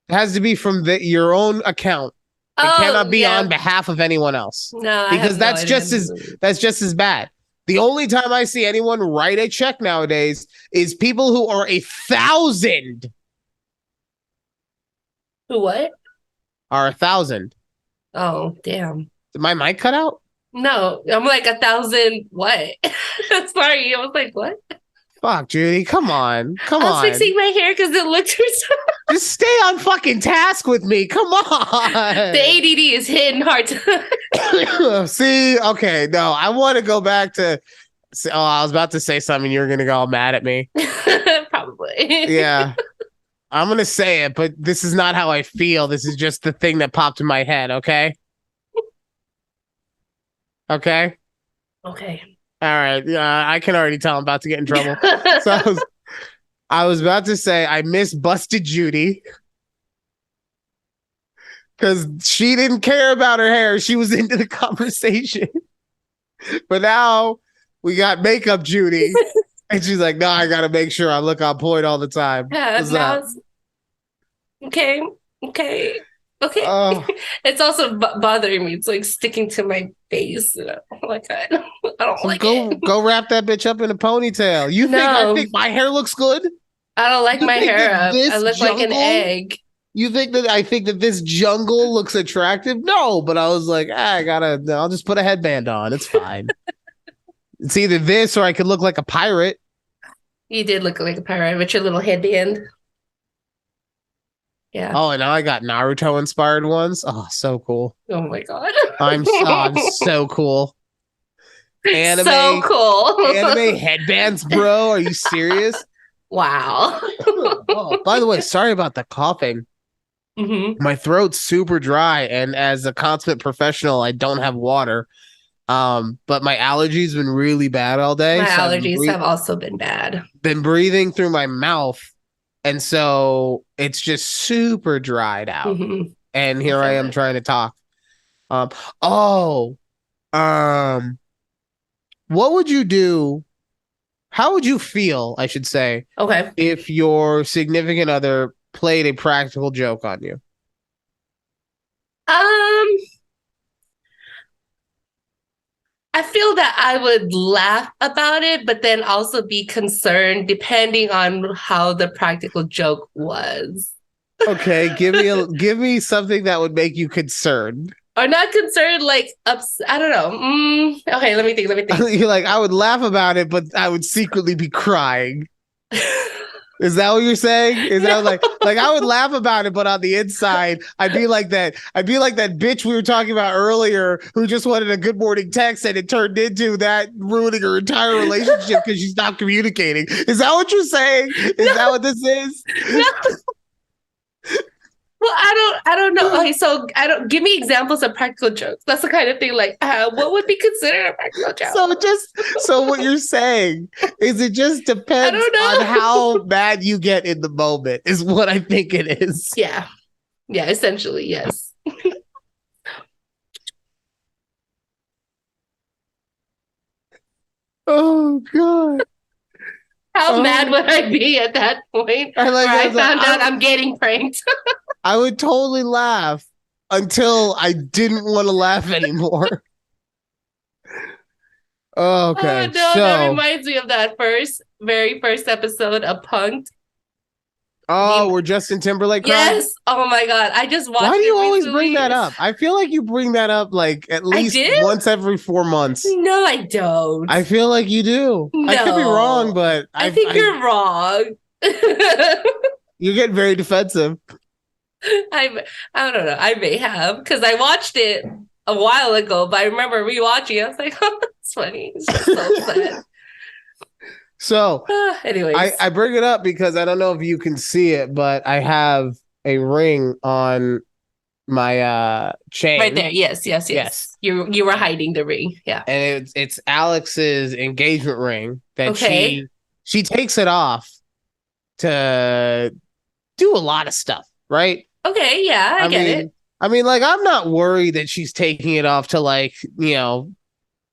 It has to be from your own account. It Oh, cannot be on yeah. behalf of anyone else No, I have because no idea. that's just as bad. The only time I see anyone write a check nowadays is people who are 1,000 Who what? are 1,000. Oh, damn. Did my mic cut out? No, I'm like 1,000. What? Sorry, I was like, what? Fuck, Judy, come on, come I was on. fixing my hair because it looked too. Just stay on fucking task with me. Come The on. ADD is hitting hard. See, okay, no, I want to go back to. Oh, I was about to say something. You're gonna go all mad at me. Probably. Yeah, I'm gonna say it, but this is not how I feel. This is just the thing that popped in my head. Okay. Okay. Okay. All right. Yeah, I can already tell I'm about to get in trouble. So I was about to say I miss Busted Judy because she didn't care about her hair. She was into the conversation. But now we got makeup Judy. And she's like, no, I gotta make sure I look on point all the time. Yeah, What's now up? it's okay. Okay. Okay. Oh, It's also bothering me. It's like sticking to my face. Like I don't so like it. go wrap that bitch up in a ponytail. I No, think my hair looks good? I don't like You my think that hair up. I this look like an jungle egg. You think that I think that this jungle looks attractive? No, but I was like, I'll just put a headband on. It's fine. It's either this or I could look like a pirate. You did look like a pirate with your little headband. Yeah. Oh, and now I got Naruto inspired ones. Oh, so cool. Oh my God. I'm so cool. So Anime cool. anime headbands, bro. Are you serious? Wow. Oh, by the way, sorry about the coughing. Hmm. My throat's super dry, and as a consummate professional, I don't have water. But my allergies been really bad all day, My so I've allergies have also been bad. been breathing through my mouth, and so it's just super dried out. Hmm. And I here I feel am it. trying to talk. Um, oh, um, what would you do? How would you feel, I should say, Okay. if your significant other played a practical joke on you? Um, I feel that I would laugh about it, but then also be concerned depending on how the practical joke was. Okay, give me something that would make you concerned. Or not concerned, like I don't know. Okay, let me think. Let me think. You're like, I would laugh about it, but I would secretly be crying. Is that what you're saying? Is that No, like I would laugh about it, but on the inside, I'd be like that. I'd be like that bitch we were talking about earlier who just wanted a good morning text and it turned into that ruining her entire relationship because she stopped communicating. Is that what you're saying? Is that no, what this is? no. Well, I don't know. Okay, so I don't give me examples of practical jokes. That's the kind of thing like what would be considered a practical joke? So what you're saying is it just I depends don't on know. how bad you get in the moment is what I think it is. Yeah, yeah, essentially, yes. Oh God. How mad Oh, would I be at that point I like where I that. found out I'm getting pranked? I would totally laugh until I didn't want to laugh anymore. Oh Okay, no, that so reminds me of that very first episode of Punked. oh, The where Justin Timberlake cried. Yes. Oh my god, I just Why do watched you it always bring recently. that up? I feel like you bring that up like at I least did? once every 4 months. No, I don't. I feel like you do. I could be wrong, No, but I think I you're wrong. you're getting very defensive. I don't know. I may have because I watched it a while ago, but I remember rewatching it. I was like, oh, that's funny. It's just so sad. So Anyways, I bring it up because I don't know if you can see it, but I have a ring on my right chain. there. Yes, yes, Yes. yes. You were hiding the ring. Yeah. And it's Alex's engagement ring that Okay. she takes it off to do a lot of stuff, right? Okay. Yeah, I I get it. mean, like I'm not worried that she's taking it off to like,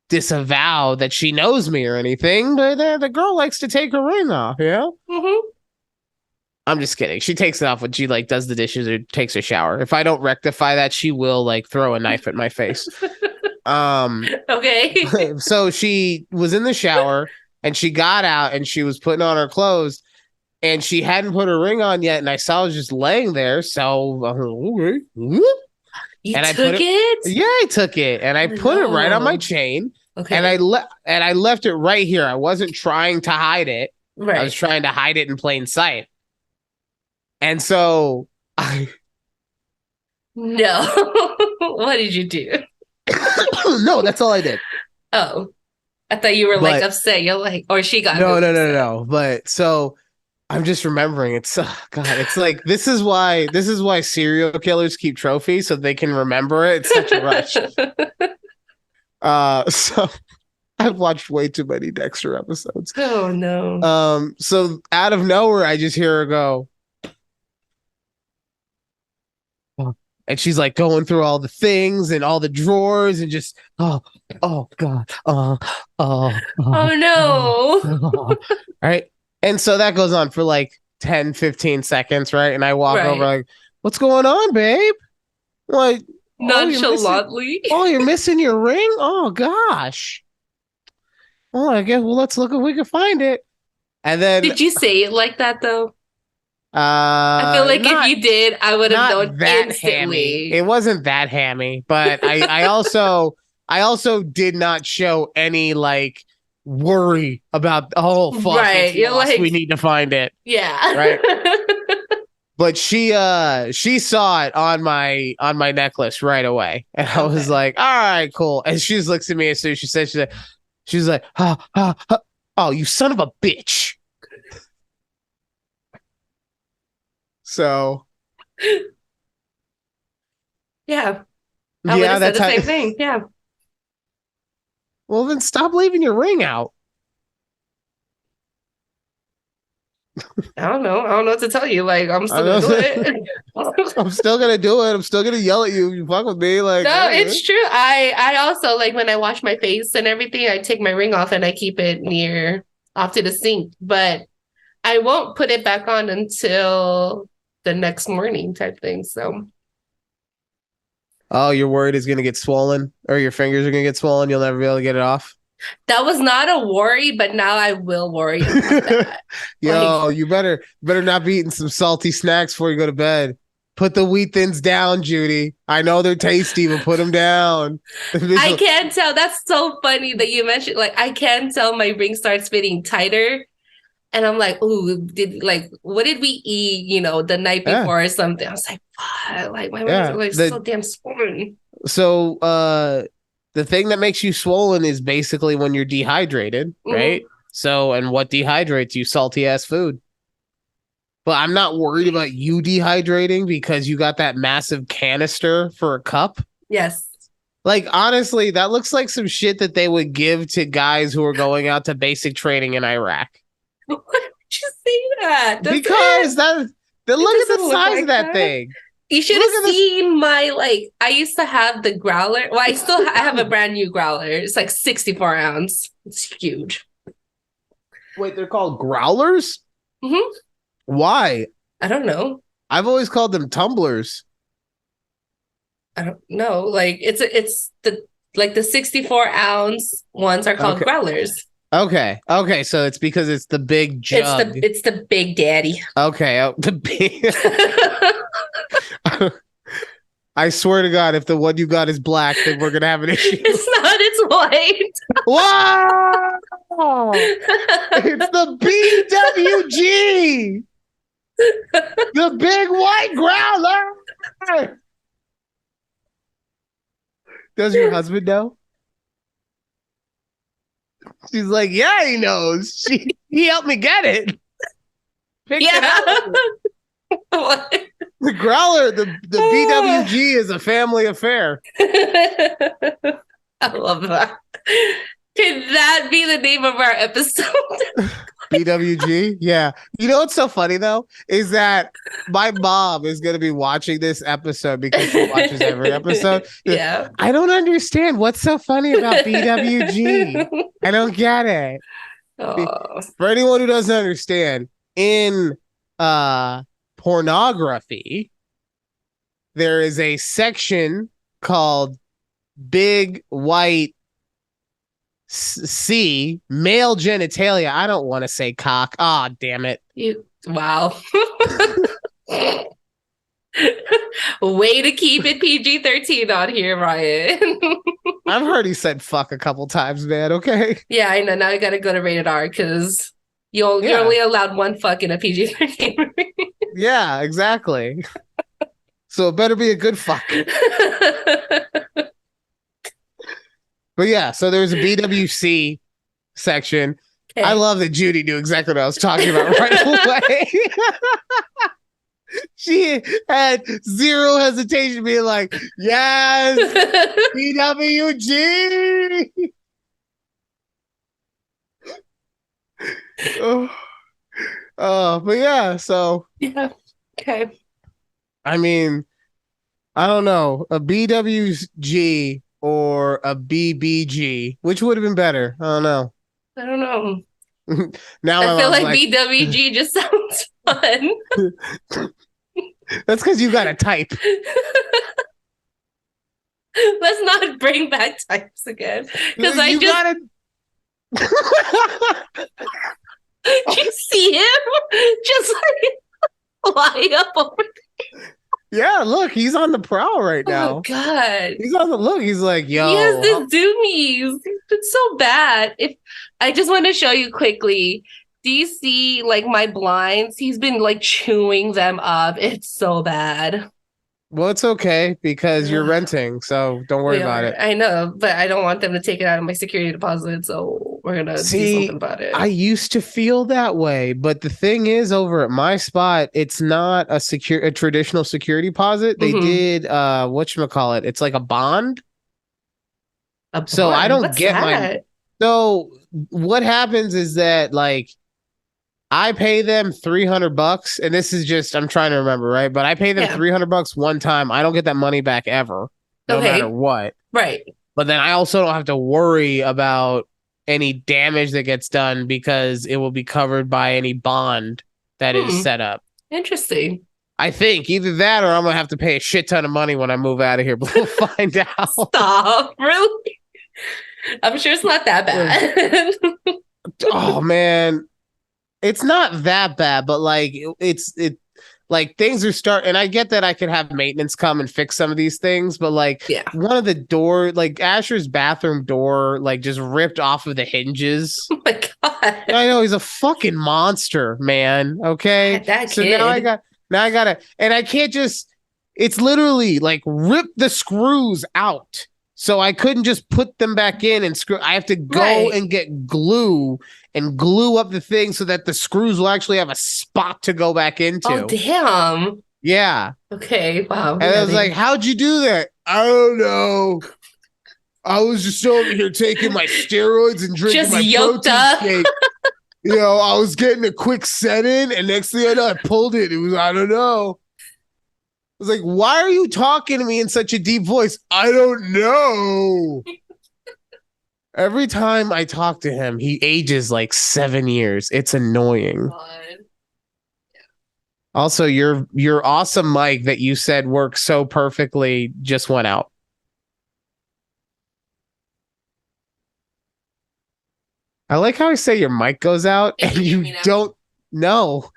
disavow that she knows me or anything, but the girl likes to take her ring off, yeah? Hmm. I'm just kidding. She takes it off when she like does the dishes or takes a shower. If I don't rectify that, she will like throw a knife at my face. Um Okay. so she was in the shower and she got out and she was putting on her clothes and she hadn't put her ring on yet and I saw her just laying there. So okay. You And I put took it, it? yeah, I took it and I Oh put it right on my no. chain and Okay. I left it right here. I wasn't trying to hide it. I was Right. trying to hide it in plain sight. And so I No. What did you do? no, that's all I did. Oh, I thought you were like But upset. You're like, or she got no, really no, no, upset. no. But so I'm just remembering it's God, it's like this is why serial killers keep trophies so they can remember it. It's such a rush. So I've watched way too many Dexter episodes. Oh no. So out of nowhere I just hear her go, "Oh," and she's like going through all the things and all the drawers and just oh God, Oh no. all right. And so that goes on for like 10, 15 seconds, right? And I walk over Right. like, what's going on, babe? What? Nonchalantly. You're missing your ring? Oh gosh. Oh, I guess well let's look if we can find it. And then Did you say it like that though? I feel like if not you did, I would have known that hammy. instantly. It wasn't that hammy, but I also did not show any like worry about oh fuck, Right. it's You're lost. We like, need to find it. yeah. Right. But she saw it on my necklace right away. And I was Okay. like, all right, cool. And she just looks at me as soon as she said She's like, ha, ha, ha. Oh, you son of a bitch. So, Yeah, I would yeah, have said that's the how. same thing. Yeah. Well, then stop leaving your ring out. I don't know. I don't know what to tell you. Like, I'm I still gonna do know. it. I'm still gonna do it. I'm still gonna yell at you. You fuck with me, like, No, hey, it's true. I also like when I wash my face and everything, I take my ring off and I keep it near off to the sink. But I won't put it back on until the next morning type thing. So oh, you're worried it's gonna get swollen, or your fingers are gonna get swollen. You'll never be able to get it off. that was not a worry, but now I will worry about that. Like Yo, you better not be eating some salty snacks before you go to bed. Put the wheat thins down, Judy. I know they're tasty, but put them down. I can't tell. That's so funny that you mentioned like I can tell my ring starts fitting tighter. And I'm like, ooh, did like what did we eat, the night Yeah, before or something? I was like, what? Like my rings are yeah. like so damn swollen. So the thing that makes you swollen is basically when you're dehydrated, Mm-hmm. right? So and what dehydrates you? Salty ass food. But I'm not worried about you dehydrating because you got that massive canister for a cup. Yes. Like honestly, that looks like some shit that they would give to guys who are going out to basic training in Iraq. Why would you say that? Does it? Because that then It look at the doesn't look size of like that that. thing. You should Look have at this. seen my like. I used to have the growler. Well, I have a brand new growler. It's like 64 ounce. It's huge. Wait, they're called growlers? Hmm. Why? I don't know. I've always called them tumblers. I don't know. Like it's the 64 ounce ones are called Okay. growlers. Okay. So it's because it's the big It's jug. the big daddy. Okay. The big. It's I swear to God, if the one you got is black, then we're gonna have an issue. not. It's white. Wow! It's the BWG, the big white growler. Does your husband know? She's like, yeah, he knows. He helped me get it. Picked it Yeah. out. The growler, the BWG is a family affair. I love that. Could that be the name of our episode? BWG, yeah. You know what's so funny though is that my mom is going to be watching this episode because she watches every episode. Yeah. I don't understand what's so funny about BWG. I don't get it. Oh. For anyone who doesn't understand, in pornography, there is a section called Big White C, male genitalia. I don't want to say cock. Ah, oh, damn it. Wow. Way to keep it PG-13 on here, Ryan. I've heard he said fuck a couple times, man. Okay. Yeah, I know. Now I gotta go to rated R because you're only allowed one fuck in a PG-13 movie. Yeah, exactly. So it better be a good fuck. But yeah, so there's a BWC section. Okay. I love that Judy knew exactly what I was talking about right away. She had zero hesitation being like, yes, BWG. But yeah, so. Yeah. Okay. I mean, I don't know. A BWG or a BBG, which would have been better? I don't know. I don't know. Now I feel like BWG just sounds fun. That's because you got to type. Let's not bring back types again. Because I just gotta... you see him just like fly up over there. Yeah, look, he's on the prowl right now. Oh God, he's on the look. He's like, yo, he has this doomies. It's so bad. If I just want to show you quickly, do you see like my blinds? He's been like chewing them up. It's so bad. Well, it's okay because you're Ugh, renting, so don't worry we about are. it. I know, but I don't want them to take it out of my security deposit, so we're gonna do something See, about I it. used to feel that way, but the thing is, over at my spot, it's not a traditional security deposit. They Hmm. did whatchamacallit. It's like a bond. A So I bond? don't What's get my that? so what happens is that like I pay them 300 bucks, and this is just I'm trying to remember, right? But I pay them Yeah. 300 bucks one time. I don't get that money back ever, no matter Okay. what. Right. But then I also don't have to worry about any damage that gets done because it will be covered by any bond that is Hmm. set up. Interesting. I think either that or I'm gonna have to pay a shit ton of money when I move out of here, but we'll find out. Stop. Really? I'm sure it's not that bad. Oh man, it's not that bad, but like it like things are starting, and I get that I could have maintenance come and fix some of these things, but like Yeah. one of the door, like Asher's bathroom door, like just ripped off of the hinges. Oh my God. I know he's a fucking monster, man. Okay. That So kid. now I gotta, and I can't just, it's literally like rip the screws out. So I couldn't just put them back in and screw. I have to go Right. and get glue and glue up the thing so that the screws will actually have a spot to go back Oh, into. damn. Yeah. Okay. Wow. And I Yeah, was like, they how'd you do that? I don't know. I was just over here taking my steroids and drinking just my yoked protein up. shake. I was getting a quick set in, and next thing I know, I pulled it. It was, I don't know. I was like, why are you talking to me in such a deep voice? I don't know. Every time I talk to him, he ages like 7 years. It's annoying. God. Also, your awesome mic that you said works so perfectly just went out. I like how I say your mic goes out Can and you hear you me now? don't know.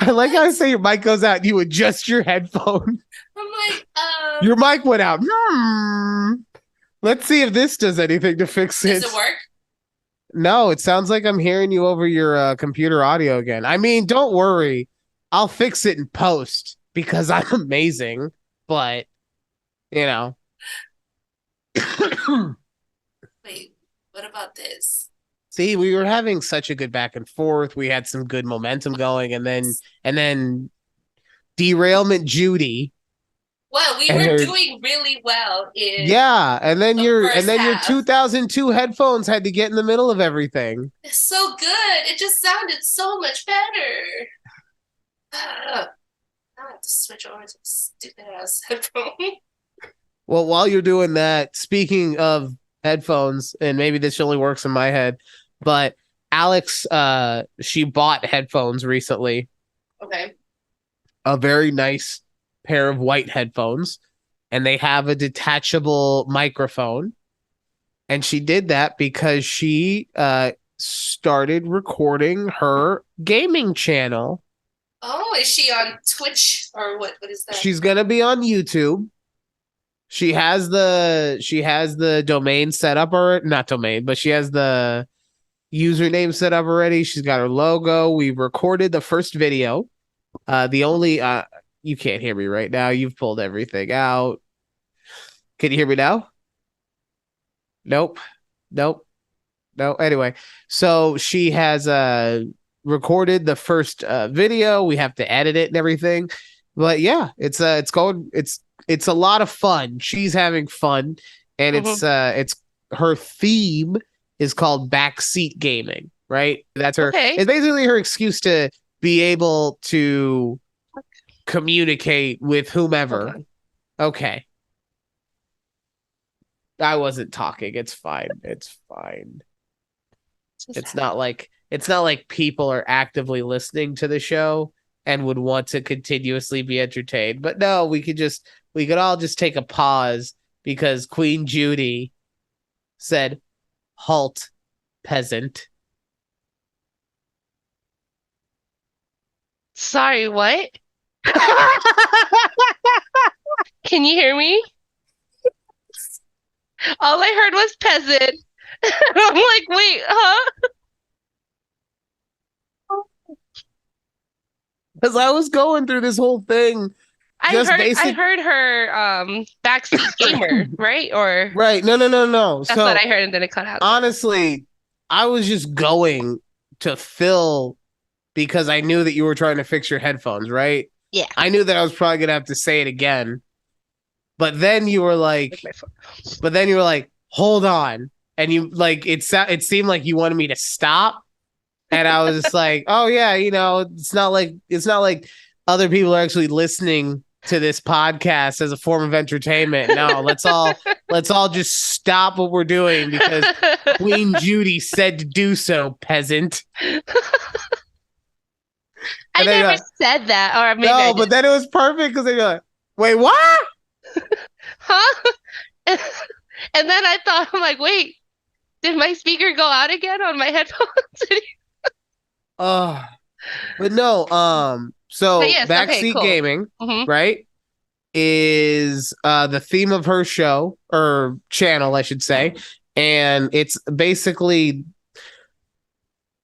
I like how I What? say your mic goes out and you adjust your headphone. I'm like, Your mic went out. Let's see if this does anything to fix does it it. work? No, it sounds like I'm hearing you over your computer audio again. I mean, don't worry. I'll fix it in post because I'm amazing. But, you know. Wait, what about this? See, we were having such a good back and forth. We had some good momentum going, and then derailment Judy. Well, we And were her doing really well in yeah, the and first then your half. 2002 headphones had to get in the middle of everything. It's so good. It just sounded so much better. I have to switch over to stupid ass headphone. Well, while you're doing that, speaking of headphones, and maybe this only works in my head, but Alex, she bought headphones recently, Okay. a very nice pair of white headphones, and they have a detachable microphone. And she did that because she started recording her gaming channel. Oh, is she on Twitch or what? What is that? She's gonna be on YouTube. She has the domain set up, or not domain, but she has the username set up already. She's got her logo. We recorded the first video. The only you can't hear me right now. You've pulled everything out. Can you hear me now? Nope. Nope. No. Anyway, so she has recorded the first video. We have to edit it and everything. But yeah, it's a lot of fun. She's having fun, and Mm-hmm. it's her theme is called backseat gaming, right? That's her. Okay. It's basically her excuse to be able to communicate with Hold whomever. on. Okay. I wasn't talking. It's fine. It's fine. Just It's not like people are actively listening to the show and would want to continuously be entertained. But no, we could all just take a pause because Queen Judy said, "Halt, peasant." Sorry, what? Can you hear me? All I heard was peasant. I'm like, wait, huh? Because I was going through this whole thing just I basic. heard her backseat gamer, right? Or Right. No, no, no, no. that's what I So heard and then it cut out. honestly, I was just going to Phil because I knew that you were trying to fix your headphones, right? Yeah. I knew that I was probably gonna have to say it again, but then you were like, With my phone. hold on, and you like it seemed like you wanted me to stop, and I was just like, oh yeah, it's not like other people are actually listening to this podcast as a form of entertainment. No, let's all just stop what we're doing because Queen Judy said to do so, peasant. I And then you're never like, said that, or maybe I no, but did. then it was perfect because then you're like, wait, what? Huh? And then I thought, I'm like, wait, did my speaker go out again on my headphones? Oh, but no, But so yes, okay, backseat cool. gaming, Hmm. right, is the theme of her show or channel, I should say. And it's basically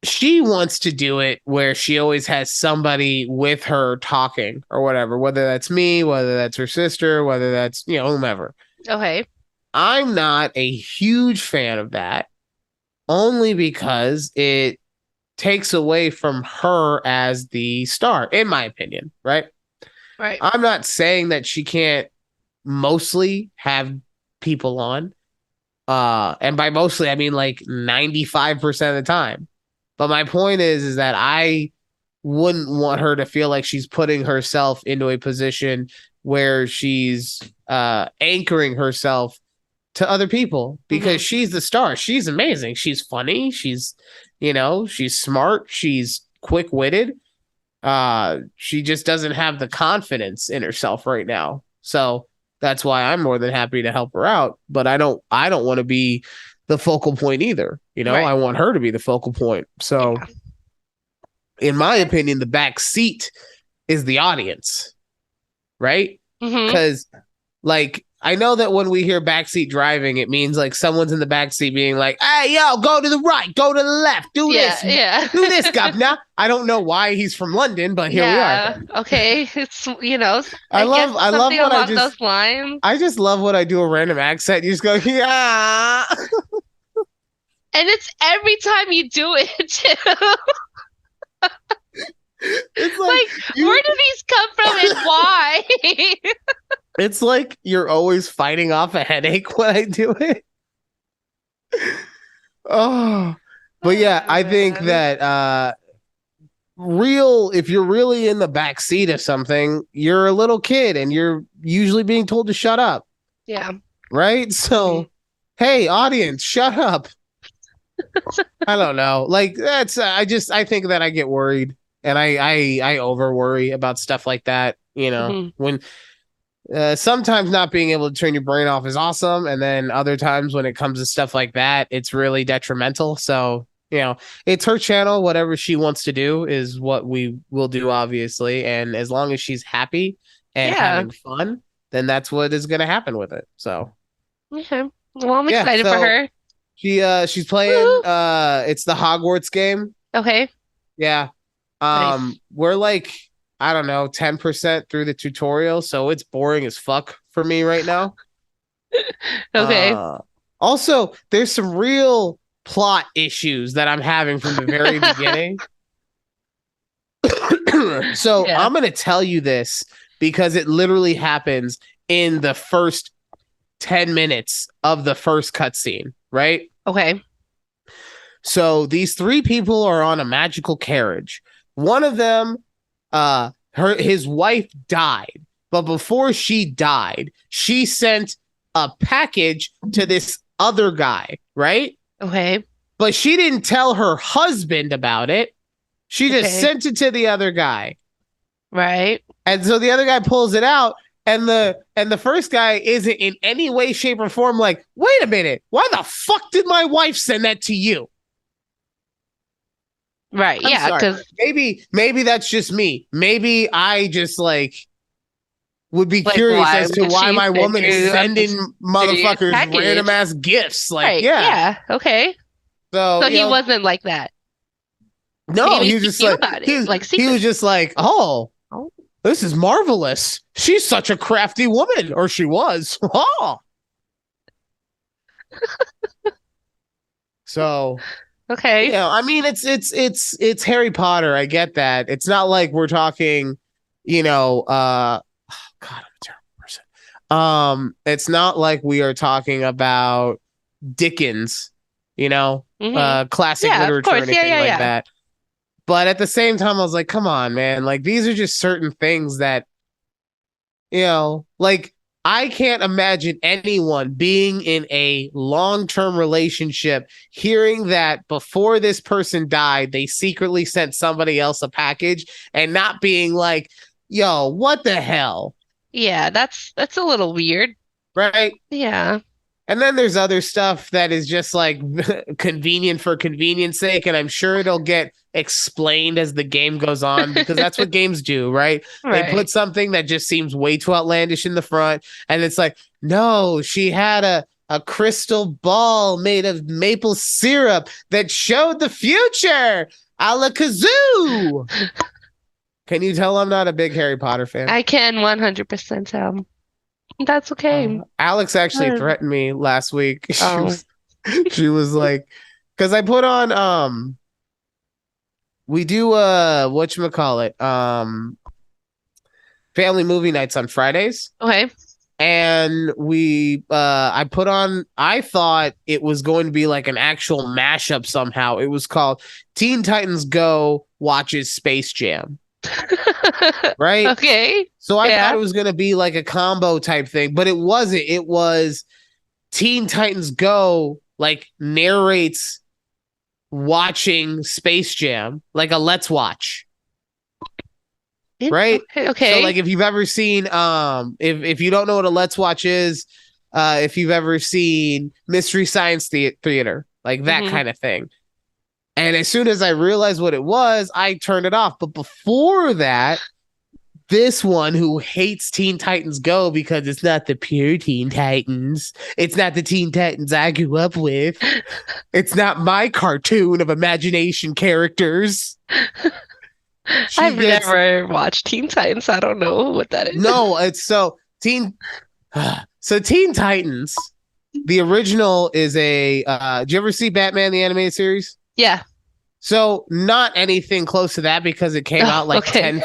she wants to do it where she always has somebody with her talking or whatever, whether that's me, whether that's her sister, whether that's, whomever. Okay. I'm not a huge fan of that only because it takes away from her as the star, in my opinion, right? Right. I'm not saying that she can't mostly have people on. And by mostly I mean like 95% of the time. But my point is that I wouldn't want her to feel like she's putting herself into a position where she's anchoring herself to other people Hmm. because she's the star. She's amazing. She's funny. She's smart. She's quick-witted. She just doesn't have the confidence in herself right now. So that's why I'm more than happy to help her out. But I don't want to be the focal point either. I Right. want her to be the focal point. So Yeah. in my opinion, the back seat is the audience, right? Hmm. Because like I know that when we hear backseat driving, it means like someone's in the backseat being like, "Hey, yo, go to the right, go to the left, do Yeah, this, yeah. do this, governor." I don't know why he's from London, but here we are. Yeah. Okay. It's, I I guess love, I love something what along those lines. I just love when I do a random accent. You just go, yeah. And it's every time you do it too. It's like Like, where you. do these come from and why? It's like you're always fighting off a headache when I do it. Oh, but yeah, Oh I think man. that if you're really in the back seat of something, you're a little kid and you're usually being told to shut up, Yeah. right? Mhm. So, hey, audience, shut up. I don't know. Like that's I think that I get worried and I over worry about stuff like that, Mhm. when sometimes not being able to turn your brain off is awesome, and then other times when it comes to stuff like that, it's really detrimental. So, it's her channel. Whatever she wants to do is what we will do, obviously. And as long as she's happy and Yeah. having fun, then that's what is going to happen with it. So, Okay. Well, I'm yeah. excited for So her. she's playing. Woo. It's the Hogwarts game. Okay. Yeah. Nice. We're like, I don't know, 10% through the tutorial, so it's boring as fuck for me right now. Okay. Uh, Also, there's some real plot issues that I'm having from the very beginning. So Yeah. I'm gonna tell you this because it literally happens in the first 10 minutes of the first cutscene, right? Okay. So these three people are on a magical carriage. One of them, his wife died, but before she died, she sent a package to this other guy, right? Okay. But she didn't tell her husband about it. She just Okay. sent it to the other guy. Right. And so the other guy pulls it out, and the first guy isn't in any way, shape, or form like, wait a minute, why the fuck did my wife send that to you? Right. I'm Yeah. sorry. Because Maybe that's just me. Maybe I just like would be like, curious why as to would why she my send woman is you sending a motherfuckers random package? ass gifts. Like, Right. yeah. Yeah. Okay. So, So he wasn't like that. He no, maybe he was speak just to you like about it, like he was secretly. just like, oh, Oh. This is marvelous. She's such a crafty woman, or she was. Oh. So, Okay. I mean, it's Harry Potter. I get that. It's not like we're talking, God, I'm a terrible person. It's not like we are talking about Dickens, classic Yeah, of literature or course. Yeah, anything yeah, like yeah. that. But at the same time, I was like, come on, man. Like, these are just certain things that, like, I can't imagine anyone being in a long term relationship hearing that before this person died, they secretly sent somebody else a package and not being like, yo, what the hell? Yeah, that's a little weird. Right. Yeah. And then there's other stuff that is just like convenient for convenience sake. And I'm sure it'll get explained as the game goes on because that's what games do, right? They Right. put something that just seems way too outlandish in the front. And it's like, no, she had a crystal ball made of maple syrup that showed the future. Alakazoo. Can you tell I'm not a big Harry Potter fan? I can 100% tell. That's okay. Alex actually Uh, threatened me last week. She Oh, was she was like, because I put on we do whatchamacallit, family movie nights on Fridays. okay. And I put on, I thought it was going to be like an actual mashup somehow. It was called Teen Titans Go watches Space Jam, right? Okay. So I thought Yeah. it was going to be like a combo type thing, but it wasn't. It was Teen Titans Go like narrates watching Space Jam, like a let's watch, right? Okay. So Okay. like if you've ever seen if you don't know what a let's watch is, if you've ever seen Mystery Science Theater, like that hmm kind of thing. And as soon as I realized what it was, I turned it off. But before that, this one who hates Teen Titans Go because it's not the pure Teen Titans. It's not the Teen Titans I grew up with. It's not my cartoon of imagination characters. She I've gets never watched Teen Titans. I don't know what that is. no, it's so Teen Titans. The original is a did you ever see Batman the animated series? Yeah. So not anything close to that because it came Oh, out like okay. 10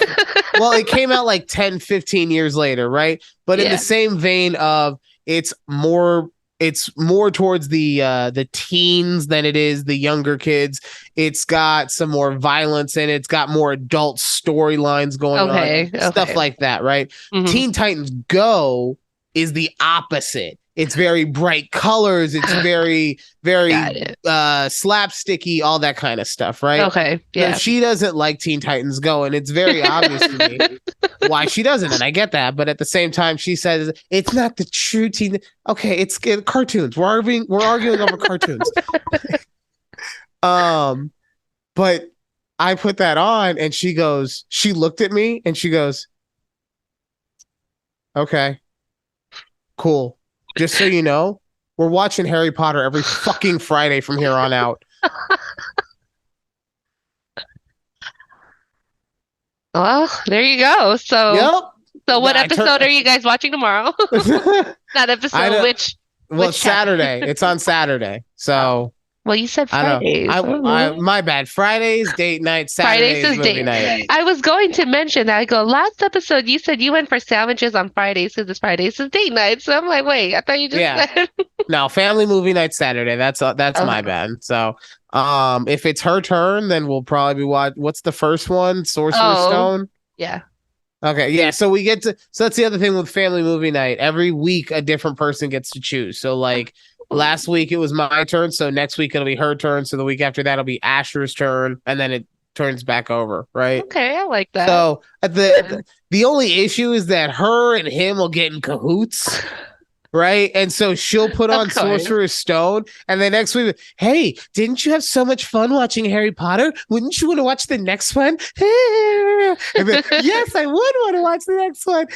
well, it came out like 10, 15 years later, right? But in the Yeah. same vein of it's more towards the teens than it is the younger kids. It's got some more violence in it. It's got more adult storylines going on, Okay. stuff Okay. like that, right? hmm Teen Titans Go is the opposite. It's very bright colors. It's very, very Got it. slapsticky, all that kind of stuff, right? Okay. So Yeah. she doesn't like Teen Titans Go, and it's very obvious to me why she doesn't, and I get that. But at the same time, she says it's not the true teen. Okay, it's cartoons. We're arguing over cartoons. Um, but I put that on, and she looked at me, and she goes, "Okay, cool. Just so you know, we're watching Harry Potter every fucking Friday from here on out." Well, there you go. So, Yep. what I episode are you guys watching tomorrow? Not I episode, don't. which Well, which it's chapter? Saturday. It's on Saturday. Oh, So well, you said I don't know. Fridays. I my bad. Fridays date night. Fridays Saturdays is movie date. night. I was going to mention that. I go, last episode you said you went for sandwiches on Fridays because it's Fridays is date night. So I'm like, wait, I thought you just Yeah. said. No, family movie night Saturday. That's my Okay. bad. So if it's her turn, then we'll probably watch. What's the first one? Sorcerer's Oh, Stone. yeah. Okay, yeah. So we get to. So that's the other thing with family movie night. Every week, a different person gets to choose. So like last week, it was my turn. So next week it'll be her turn. So the week after that, it'll be Asher's turn, and then it turns back over. Right. Okay, I like that. So the only issue is that her and him will get in cahoots. Right. And so she'll put Of on course. Sorcerer's Stone. And then next week, hey, didn't you have so much fun watching Harry Potter? Wouldn't you want to watch the next one? And then, yes, I would want to watch the next one.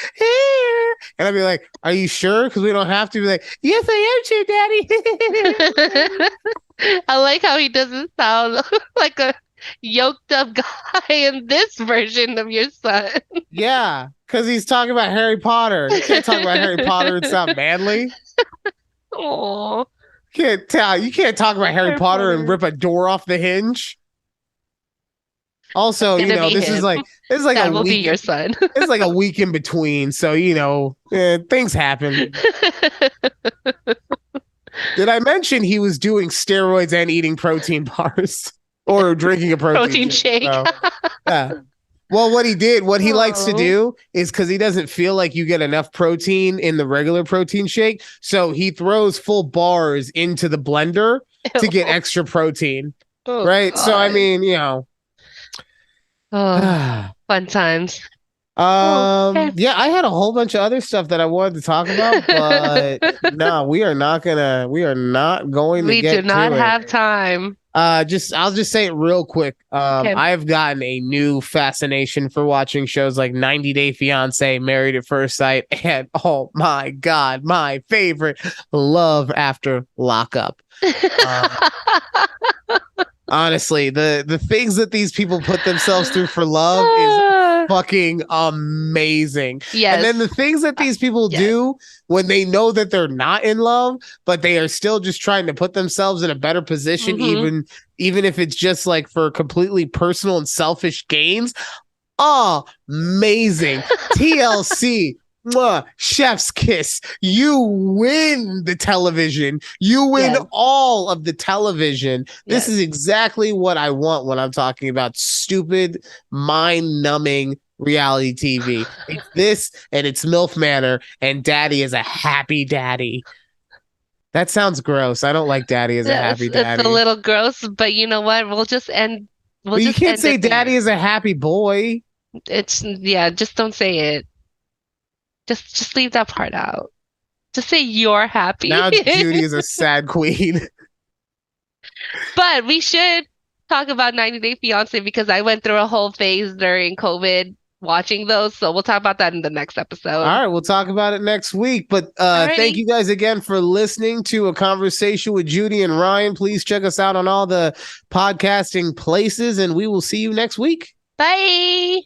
And I'd be like, are you sure? Because we don't have to be like, yes, I am sure, Daddy. I like how he doesn't sound like yoked up guy in this version of your son. Yeah, because he's talking about Harry Potter. You can't talk about Harry Potter and sound manly. Oh, Can't tell. You can't talk about Harry Harry Potter and Potter. rip a door off the hinge. Also, Gonna be this is him. like a That will be week. your son. It's like a week in between, so things happen. Did I mention he was doing steroids and eating protein bars or drinking a protein Protein shake? shake. So, yeah. Well, what he likes to Oh. do is because he doesn't feel like you get enough protein in the regular protein shake, so he throws full bars into the blender to get extra protein. Oh, Right. So I God. mean, Oh, fun times. Okay. yeah, I had a whole bunch of other stuff that I wanted to talk about, but no, we are not going to We do get not to it. have time. I'll just say it real quick. Okay. I've gotten a new fascination for watching shows like 90 Day Fiance, Married at First Sight, and oh my God, my favorite, Love After Lockup. Honestly, the things that these people put themselves through for love is fucking amazing. Yes. And then the things that these people Yes. do when they know that they're not in love, but they are still just trying to put themselves in a better position, even if it's just like for completely personal and selfish gains. Amazing. TLC. Mwah, chef's kiss. You win the television. You win Yes. all of the television. This Yes. is exactly what I want when I'm talking about stupid, mind-numbing reality TV. It's this and it's MILF Manor, and Daddy is a happy daddy. That sounds gross. I don't like Daddy as a happy daddy. It's a little gross, but you know what? We'll just end. But you can't say Daddy is a happy boy. Just don't say it. Just leave that part out. Just say you're happy. Now Judy is a sad queen. But we should talk about 90 Day Fiance because I went through a whole phase during COVID watching those. So we'll talk about that in the next episode. All right, we'll talk about it next week. But thank you guys again for listening to A Conversation with Judy and Ryan. Please check us out on all the podcasting places, and we will see you next week. Bye.